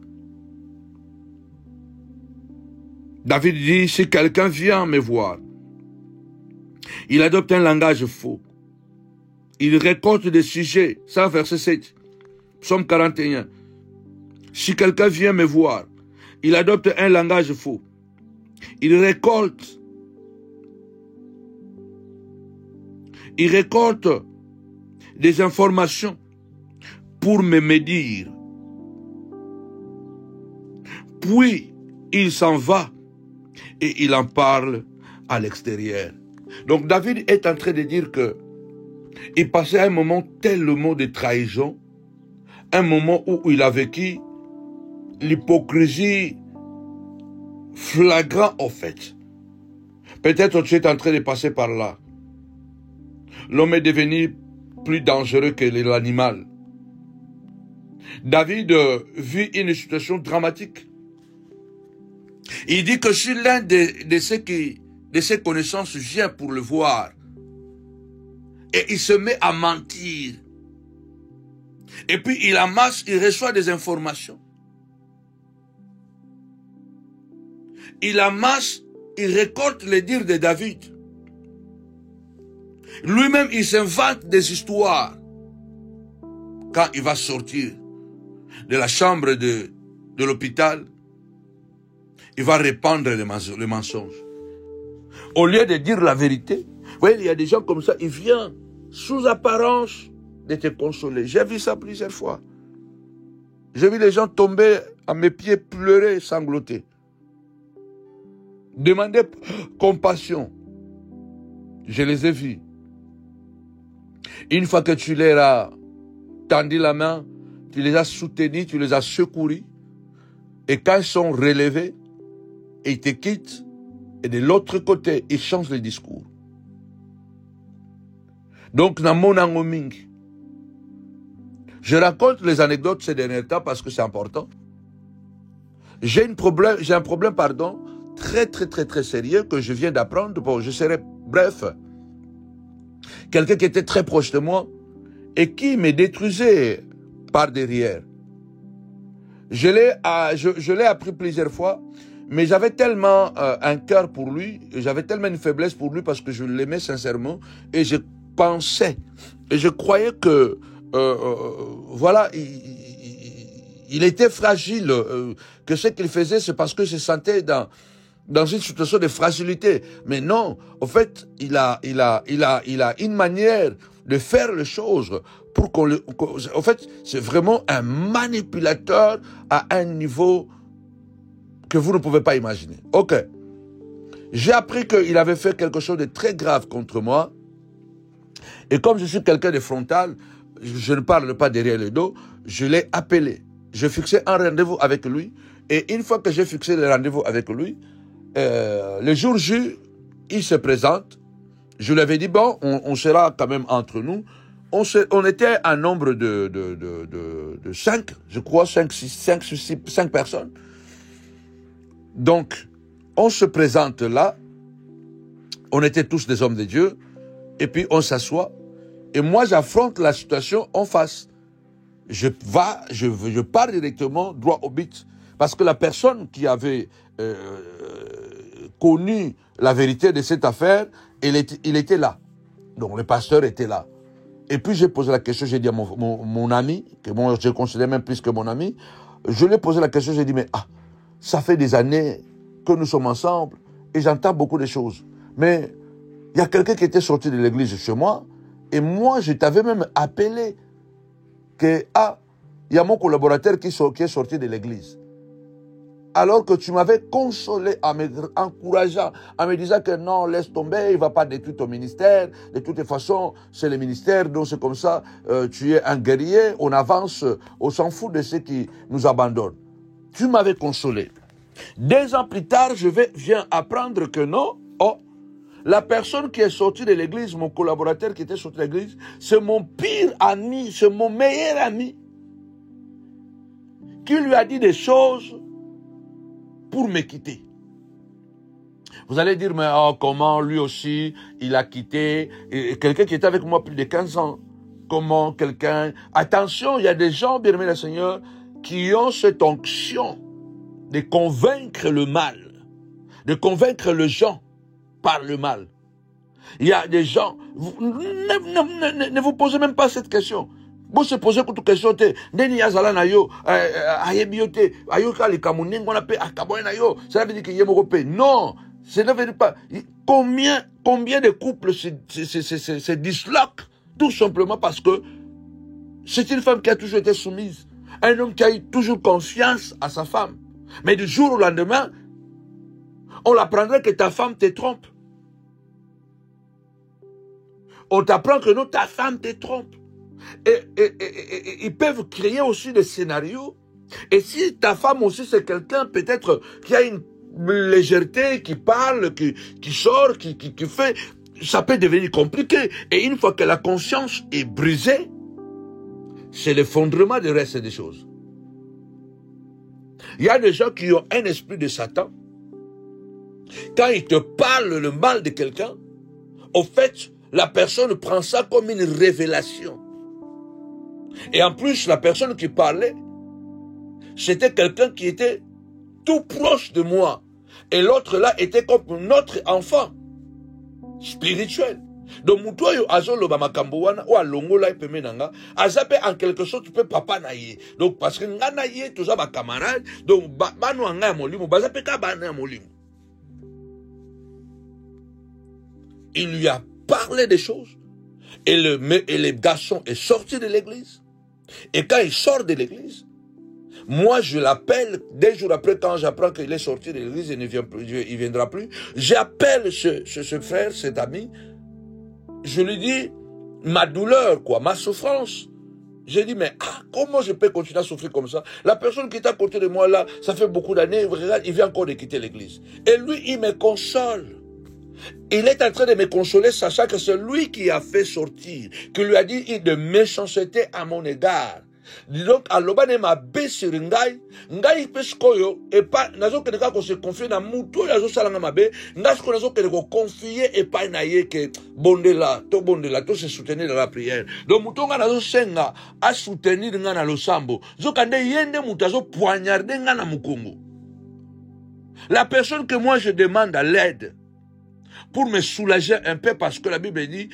David dit, si quelqu'un vient me voir, il adopte un langage faux. Il récolte des sujets. Ça, verset 7. Psaume 41. Si quelqu'un vient me voir, il adopte un langage faux. Il récolte des informations pour me médire. Puis, il s'en va et il en parle à l'extérieur. Donc, David est en train de dire que Il passait un moment tellement de trahison, un moment où il a vécu l'hypocrisie flagrante en fait. Peut-être tu es en train de passer par là. L'homme est devenu plus dangereux que l'animal. David vit une situation dramatique. Il dit que si l'un de ses connaissances vient pour le voir, et il se met à mentir, et puis il amasse, il reçoit des informations. Il amasse, il récolte les dires de David. Lui-même, il s'invente des histoires. Quand il va sortir de la chambre de l'hôpital, il va répandre les mensonges. Au lieu de dire la vérité, vous voyez, il y a des gens comme ça, ils viennent sous apparence de te consoler. J'ai vu ça plusieurs fois. J'ai vu les gens tomber à mes pieds, pleurer, sangloter. Demander compassion. Je les ai vus. Une fois que tu leur as tendu la main, tu les as soutenus, tu les as secourus, et quand ils sont relevés, ils te quittent, et de l'autre côté, ils changent le discours. Donc, dans mon angoming, je raconte les anecdotes ces derniers temps parce que c'est important. J'ai un problème, très sérieux que je viens d'apprendre. Bon, je serai bref. Quelqu'un qui était très proche de moi et qui me détruisait par derrière. Je l'ai appris plusieurs fois, mais j'avais tellement un cœur pour lui, j'avais tellement une faiblesse pour lui parce que je l'aimais sincèrement et je pensais et je croyais que voilà, il était fragile, que ce qu'il faisait c'est parce que je sentais dans une situation de fragilité. Mais non, en fait, il a une manière de faire les choses pour en fait, c'est vraiment un manipulateur à un niveau que vous ne pouvez pas imaginer. Ok. J'ai appris qu'il avait fait quelque chose de très grave contre moi. Et comme je suis quelqu'un de frontal, je ne parle pas derrière le dos, je l'ai appelé. Je fixais un rendez-vous avec lui. Et une fois que j'ai fixé le rendez-vous avec lui, le jour J, il se présente. Je lui avais dit, bon, on sera quand même entre nous. On était un nombre de 5, je crois, 5 personnes. Donc, on se présente là. On était tous des hommes de Dieu. Et puis, on s'assoit. Et moi, j'affronte la situation en face. Je pars directement droit au but. Parce que la personne qui avait connu la vérité de cette affaire, il était là. Donc, le pasteur était là. Et puis, j'ai posé la question, j'ai dit à mon ami, que moi, je considère même plus que mon ami, je lui ai posé la question, j'ai dit, mais ça fait des années que nous sommes ensemble et j'entends beaucoup de choses. Mais il y a quelqu'un qui était sorti de l'église chez moi et moi, je t'avais même appelé que, il y a mon collaborateur qui est sorti de l'église. Alors que tu m'avais consolé en m'encourageant, en me disant que non, laisse tomber, il ne va pas détruire ton ministère. De toutes les façons, c'est le ministère, donc c'est comme ça, tu es un guerrier, on avance, on s'en fout de ceux qui nous abandonnent. Tu m'avais consolé. 2 ans plus tard, viens apprendre que non, la personne qui est sortie de l'église, mon collaborateur qui était sorti de l'église, c'est mon pire ami, c'est mon meilleur ami, qui lui a dit des choses pour me quitter. Vous allez dire, mais comment lui aussi, il a quitté quelqu'un qui était avec moi plus de 15 ans. Comment quelqu'un... Attention, il y a des gens, bien aimés le Seigneur, qui ont cette onction de convaincre le mal, de convaincre les gens par le mal. Il y a des gens... Ne vous posez même pas cette question. Vous se posez toute question, Neni Yazala na yo, Ayebiote, Ayoka le Kamuning, on appelle Akaboy na yo, ça veut dire qu'il y a Européen. Non, ça ne veut dire pas. Combien de couples se disloquent, tout simplement parce que c'est une femme qui a toujours été soumise. Un homme qui a eu toujours confiance à sa femme. Mais du jour au lendemain, on l'apprendrait que ta femme te trompe. On t'apprend que non, ta femme te trompe. Et ils peuvent créer aussi des scénarios. Et si ta femme aussi c'est quelqu'un peut-être qui a une légèreté, qui parle, qui sort, qui fait, ça peut devenir compliqué. Et une fois que la conscience est brisée, c'est l'effondrement du reste des choses. Il y a des gens qui ont un esprit de Satan. Quand ils te parlent le mal de quelqu'un, au fait, la personne prend ça comme une révélation. Et en plus, la personne qui parlait, c'était quelqu'un qui était tout proche de moi. Et l'autre là était comme notre enfant spirituel. Donc, mutoyo azolo ba makambo wana ou alongola epeme nanga, azape en quelque sorte tu peux papa naie. Donc parce que nga naie tous ba camarade, donc banu anga molimo, bazape ka bana molimo. Il lui a parlé des choses et le garçon est sorti de l'église. Et quand il sort de l'église, moi je l'appelle 2 jours après quand j'apprends qu'il est sorti de l'église et il viendra plus. J'appelle ce frère, cet ami. Je lui dis ma douleur, quoi, ma souffrance. J'ai dit, mais comment je peux continuer à souffrir comme ça? La personne qui est à côté de moi là, ça fait beaucoup d'années, il vient encore de quitter l'église. Et lui, il me console. Il est en train de me consoler, sachant que c'est lui qui a fait sortir, qui lui a dit de méchanceté à mon égard. Donc, alobane ma sur ngai peskoyo, et pas, nazo que qu'on se confie na muto, nazo salanga mabe, nazo nazo que qu'on confier et pas naye que bondela, to se soutenir dans la prière. Donc, muto nga nazo senga, a soutenir nga na losambo. Zo kande yende mutazo poignarder nga na mukongo. La personne que moi je demande à l'aide, pour me soulager un peu, parce que la Bible dit,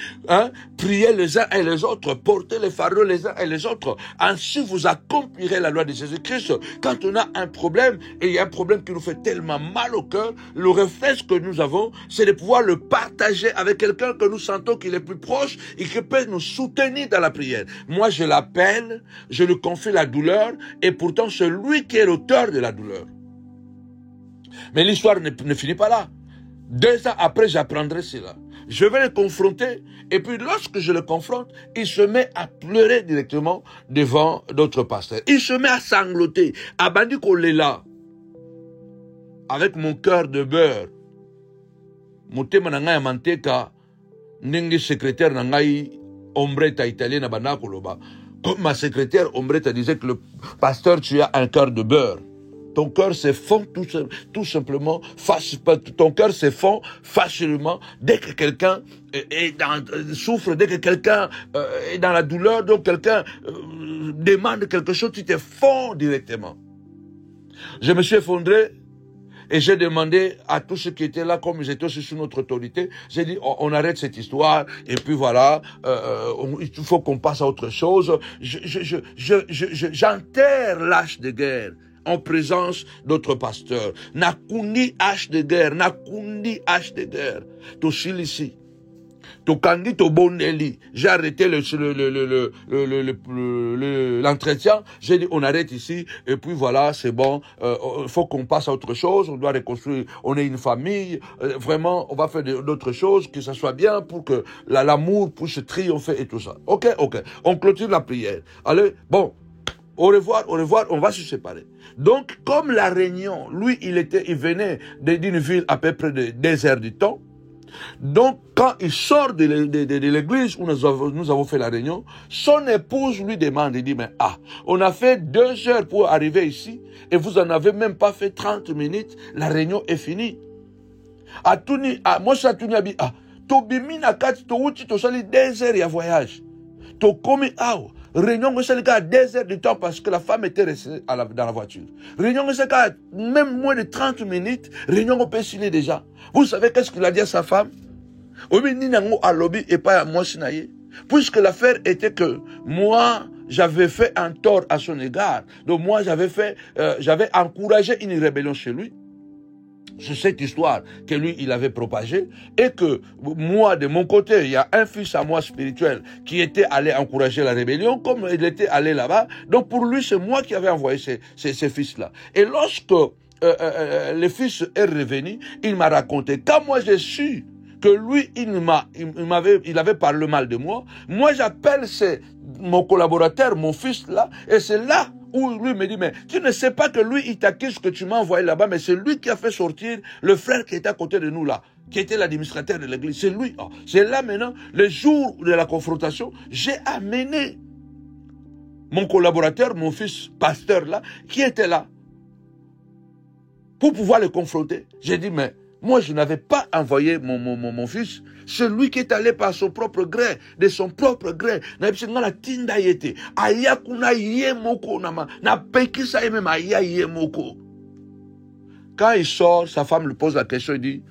priez les uns et les autres, portez les fardeaux les uns et les autres, ainsi vous accomplirez la loi de Jésus-Christ. Quand on a un problème, et il y a un problème qui nous fait tellement mal au cœur, le réflexe que nous avons, c'est de pouvoir le partager avec quelqu'un que nous sentons qu'il est plus proche et qui peut nous soutenir dans la prière. Moi, je l'appelle, je lui confie la douleur, et pourtant c'est lui qui est l'auteur de la douleur. Mais l'histoire ne finit pas là. 2 ans après, j'apprendrai cela. Je vais le confronter. Et puis, lorsque je le confronte, il se met à pleurer directement devant d'autres pasteurs. Il se met à sangloter. Abandi Kolela. Avec mon cœur de beurre. Motema nangai manteka. Nengi secrétaire nangai ombretta italienne abanda koloba. Comme ma secrétaire ombretta disait que le pasteur, tu as un cœur de beurre. Ton cœur se fond tout simplement, ton cœur se fond facilement dès que quelqu'un souffre, dès que quelqu'un est dans la douleur, donc quelqu'un demande quelque chose, tu te fonds directement. Je me suis effondré et j'ai demandé à tous ceux qui étaient là, comme ils étaient aussi sous notre autorité, j'ai dit, on arrête cette histoire, et puis voilà, il faut qu'on passe à autre chose. J'enterre l'âge de guerre en présence d'autres pasteurs. Nakundi hache de guerre, nakundi hache de guerre. Tosil ici. Tokandi to boneli. J'ai arrêté l'entretien. J'ai dit, on arrête ici. Et puis voilà, c'est bon. Il faut qu'on passe à autre chose. On doit reconstruire. On est une famille. Vraiment, on va faire d'autres choses, que ça soit bien pour que l'amour puisse triompher et tout ça. Ok. On clôture la prière. Allez, bon. Au revoir, on va se séparer. Donc, comme la Réunion, lui, il venait d'une ville à peu près de 2 heures du temps. Donc, quand il sort de l'église où nous avons fait la réunion, son épouse lui demande, il dit, mais on a fait 2 heures pour arriver ici, et vous en avez même pas fait 30 minutes, la réunion est finie. Moi, ça tourne à Tobimi na kati, to uti, to sali 2 heures, il y a voyage. To komi réunion à 2 heures du temps parce que la femme était restée dans la voiture. Réunion même moins de 30 minutes, réunion on peut signer déjà. Vous savez qu'est-ce qu'il a dit à sa femme? Puisque l'affaire était que moi, j'avais fait un tort à son égard. Donc moi, j'avais encouragé une rébellion chez lui. C'est cette histoire que lui, il avait propagée, et que moi, de mon côté, il y a un fils à moi spirituel qui était allé encourager la rébellion, comme il était allé là-bas. Donc pour lui, c'est moi qui avais envoyé ces fils-là. Et lorsque le fils est revenu, il m'a raconté, quand moi j'ai su que lui, il avait parlé mal de moi. Moi, j'appelle mon collaborateur, mon fils là, et c'est là où lui me dit, mais tu ne sais pas que lui, il t'accuse que tu m'as envoyé là-bas, mais c'est lui qui a fait sortir le frère qui était à côté de nous là, qui était l'administrateur de l'église. C'est lui. Oh, c'est là maintenant, le jour de la confrontation, j'ai amené mon collaborateur, mon fils pasteur là, qui était là, pour pouvoir le confronter. J'ai dit, mais moi, je n'avais pas envoyé mon fils. C'est lui qui est allé par son propre gré, de son propre gré. Quand il sort, sa femme lui pose la question, il dit,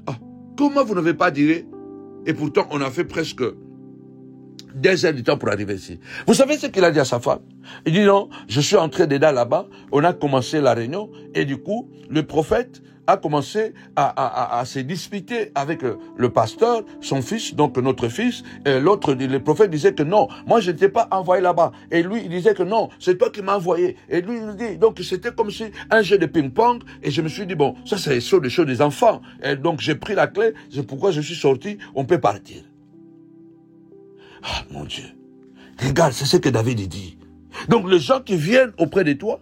ah, comment vous n'avez pas dit? Et pourtant, on a fait presque 2 heures du temps pour arriver ici. Vous savez ce qu'il a dit à sa femme? Il dit non, je suis entré dedans là-bas, on a commencé la réunion, et du coup, le prophète a commencé à se disputer avec le pasteur, son fils, donc notre fils, et l'autre, le prophète disait que non, moi je n'étais pas envoyé là-bas, et lui il disait que non, c'est toi qui m'as envoyé, et lui il dit, donc c'était comme si un jeu de ping-pong, et je me suis dit bon, ça c'est sur les choses des enfants, et donc j'ai pris la clé, c'est pourquoi je suis sorti, on peut partir. Ah, mon Dieu. Regarde, c'est ce que David dit. Donc, les gens qui viennent auprès de toi,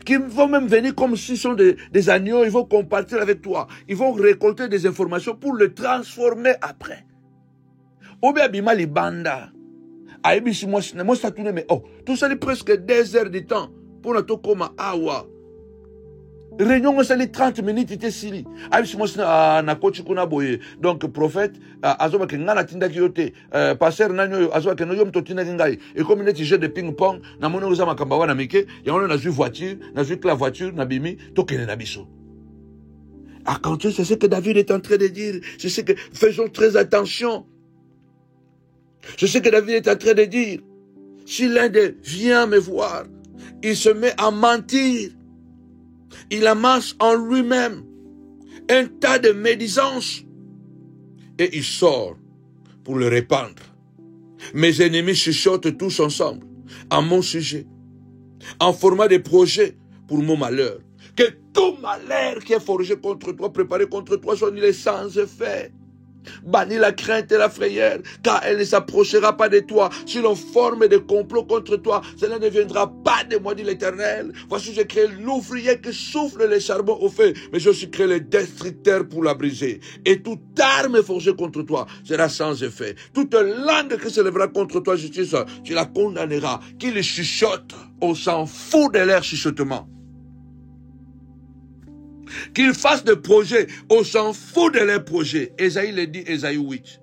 qui vont même venir comme s'ils sont des agneaux, ils vont compartir avec toi. Ils vont récolter des informations pour le transformer après. Obi abima libanda. Aibisi moi ça tourne, mais oh, tout ça est presque 2 heures de temps pour notre coma awa. Réunion, c'est les 30 minutes, était sili. Donc, prophète, azoba ke ngana tinda kiyote, passer nanyo, azoba ke noyom totina ngai. Et comme il est jeu de ping-pong, na mono uzama kambawa na mike, ya on a vu voiture, na vu que la voiture, na bimi, tokene na biso. Ah, quand c'est ce que David est en train de dire, c'est ce que, faisons très attention. C'est ce que David est en train de dire. Si l'un des vient me voir, il se met à mentir. Il amasse en lui-même un tas de médisance et il sort pour le répandre. Mes ennemis chuchotent tous ensemble à mon sujet, en format de projet pour mon malheur. Que tout malheur qui est forgé contre toi, préparé contre toi, soit nul et sans effet. Bannis la crainte et la frayeur, car elle ne s'approchera pas de toi. Si l'on forme des complots contre toi, cela ne viendra pas de moi, dit l'Éternel. Voici, j'ai créé l'ouvrier qui souffle les charbons au feu, mais j'ai aussi créé le destructeur pour la briser. Et toute arme forgée contre toi sera sans effet. Toute langue qui se lèvera contre toi, justice, tu la condamneras. Qu'il chuchote, on s'en fout de leur chuchotement. Qu'ils fassent des projets, on s'en fout de leurs projets. Ésaïe le dit, Ésaïe 8.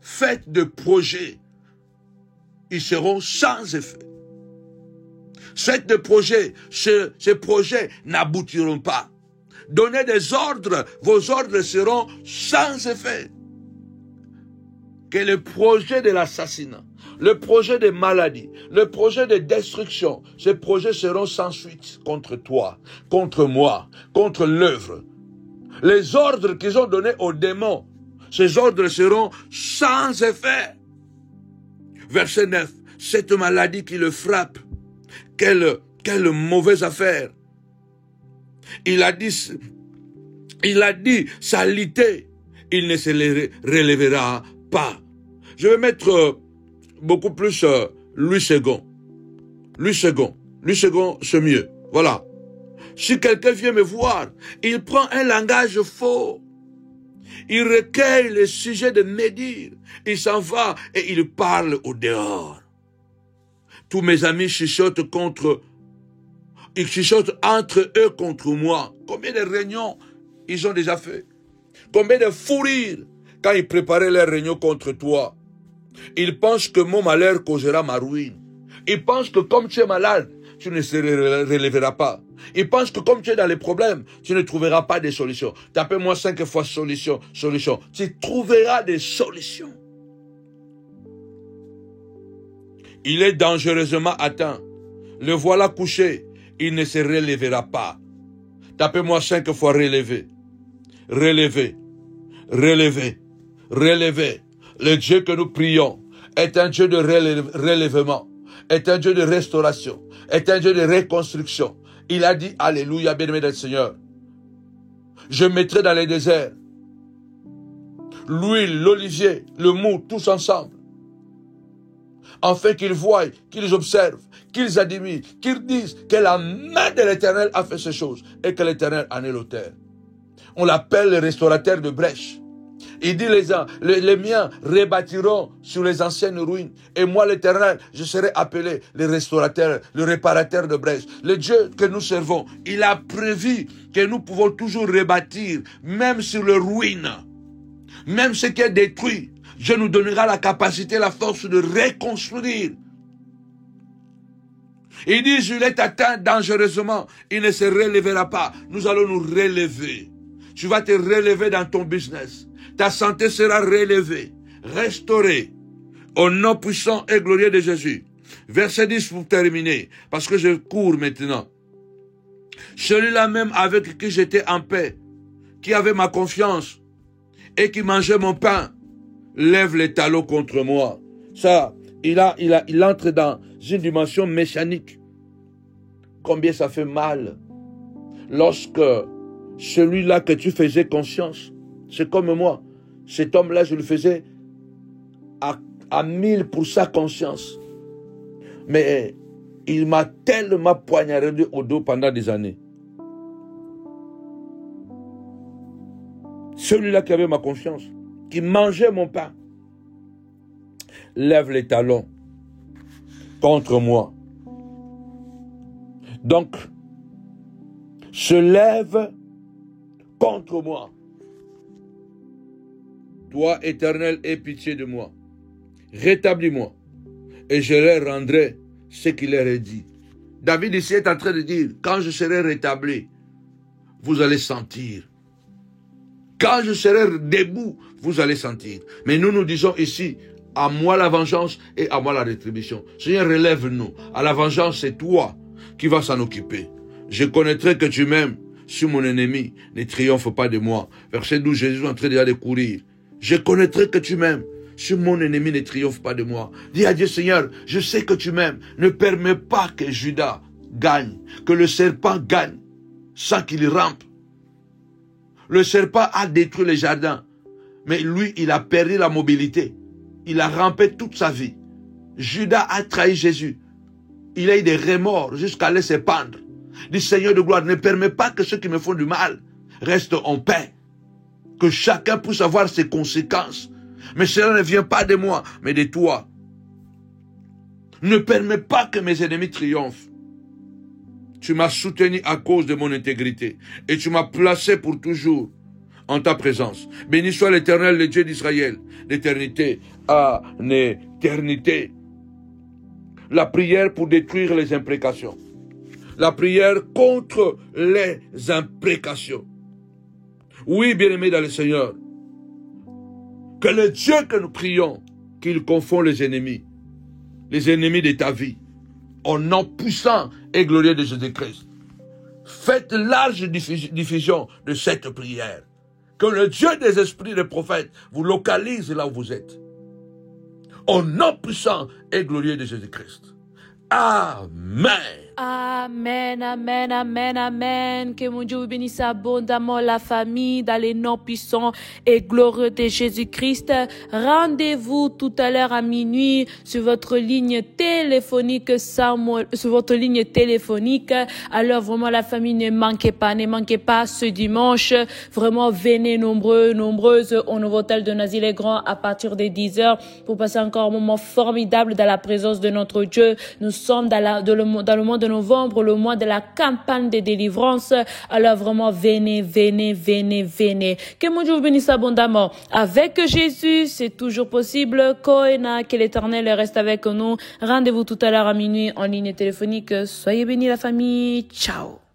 Faites des projets, ils seront sans effet. Faites des projets, ces projets n'aboutiront pas. Donnez des ordres, vos ordres seront sans effet. Que le projet de l'assassinat, le projet de maladie, le projet de destruction, ces projets seront sans suite contre toi, contre moi, contre l'œuvre. Les ordres qu'ils ont donnés aux démons, ces ordres seront sans effet. Verset 9, cette maladie qui le frappe, quelle mauvaise affaire. Il a dit, salité, il ne se relèvera pas. Je vais mettre beaucoup plus Louis II. Louis II, c'est mieux. Voilà. Si quelqu'un vient me voir, il prend un langage faux. Il recueille le sujet de médire. Il s'en va et il parle au dehors. Tous mes amis chuchotent ils chuchotent entre eux contre moi. Combien de réunions ils ont déjà fait? Combien de fous rires quand ils préparaient leurs réunions contre toi? Ils pensent que mon malheur causera ma ruine. Ils pensent que comme tu es malade, tu ne se relèveras pas. Ils pensent que comme tu es dans les problèmes, tu ne trouveras pas de solutions. Tapez-moi 5 fois solution. Tu trouveras des solutions. Il est dangereusement atteint. Le voilà couché. Il ne se relèvera pas. Tapez-moi 5 fois relever. Relever. Le Dieu que nous prions est un Dieu de relèvement, est un Dieu de restauration, est un Dieu de reconstruction. Il a dit, alléluia, bien-aimé du Seigneur, je mettrai dans les déserts l'huile, l'olivier, le mou, tous ensemble. Afin qu'ils voient, qu'ils observent, qu'ils admirent, qu'ils disent que la main de l'Éternel a fait ces choses et que l'Éternel en est l'auteur. On l'appelle le restaurateur de brèches. Il dit les miens rebâtiront sur les anciennes ruines. Et moi, l'Éternel, je serai appelé le restaurateur, le réparateur de brèches. Le Dieu que nous servons, il a prévu que nous pouvons toujours rebâtir, même sur les ruines. Même ce qui est détruit, Dieu nous donnera la capacité, la force de reconstruire. Il dit, je l'ai atteint dangereusement, il ne se relèvera pas. Nous allons nous relever. Tu vas te relever dans ton business. Ta santé sera relevée, restaurée, au nom puissant et glorieux de Jésus. Verset 10 pour terminer, parce que je cours maintenant. Celui-là même avec qui j'étais en paix, qui avait ma confiance et qui mangeait mon pain, lève les talons contre moi. Ça, il entre dans une dimension mécanique. Combien ça fait mal lorsque celui-là que tu faisais conscience, c'est comme moi. Cet homme-là, je le faisais à 1000 pour sa conscience. Mais il m'a tellement poignardé au dos pendant des années. Celui-là qui avait ma confiance, qui mangeait mon pain, lève les talons contre moi. Donc, se lève contre moi. Toi, Éternel, aie pitié de moi. Rétablis-moi. Et je leur rendrai ce qu'il leur est dit. David ici est en train de dire, quand je serai rétabli, vous allez sentir. Quand je serai debout, vous allez sentir. Mais nous disons ici, à moi la vengeance et à moi la rétribution. Seigneur, relève-nous. À la vengeance, c'est toi qui vas s'en occuper. Je connaîtrai que tu m'aimes. Si mon ennemi ne triomphe pas de moi. Verset 12, Jésus est en train de courir. Je connaîtrai que tu m'aimes. Si mon ennemi ne triomphe pas de moi. Dis à Dieu, Seigneur, je sais que tu m'aimes. Ne permets pas que Judas gagne. Que le serpent gagne sans qu'il rampe. Le serpent a détruit les jardins. Mais lui, il a perdu la mobilité. Il a rampé toute sa vie. Judas a trahi Jésus. Il a eu des remords jusqu'à aller se pendre. Dis, Seigneur de gloire, ne permets pas que ceux qui me font du mal restent en paix. Que chacun puisse avoir ses conséquences. Mais cela ne vient pas de moi, mais de toi. Ne permets pas que mes ennemis triomphent. Tu m'as soutenu à cause de mon intégrité. Et tu m'as placé pour toujours en ta présence. Béni soit l'Éternel, le Dieu d'Israël, d'éternité à l'éternité. La prière pour détruire les imprécations. La prière contre les imprécations. Oui, bien-aimés dans le Seigneur, que le Dieu que nous prions, qu'il confond les ennemis de ta vie, au nom puissant et glorieux de Jésus-Christ. Faites large diffusion de cette prière. Que le Dieu des esprits des prophètes vous localise là où vous êtes. Au nom puissant et glorieux de Jésus-Christ. Amen. Amen, amen, amen, amen. Que mon Dieu vous bénisse abondamment la famille dans les noms puissants et glorieux de Jésus-Christ. Rendez-vous tout à l'heure à minuit sur votre ligne téléphonique, Alors vraiment la famille, ne manquez pas ce dimanche. Vraiment venez nombreuses au nouveau hôtel de Nazy-les-Grands à partir de 10h pour passer encore un moment formidable dans la présence de notre Dieu. Nous sommes dans le mois de novembre, le mois de la campagne de délivrance. Alors vraiment, venez. Que mon Dieu vous bénisse abondamment. Avec Jésus, c'est toujours possible. Koena, que l'Éternel reste avec nous. Rendez-vous tout à l'heure à minuit en ligne téléphonique. Soyez bénis la famille. Ciao.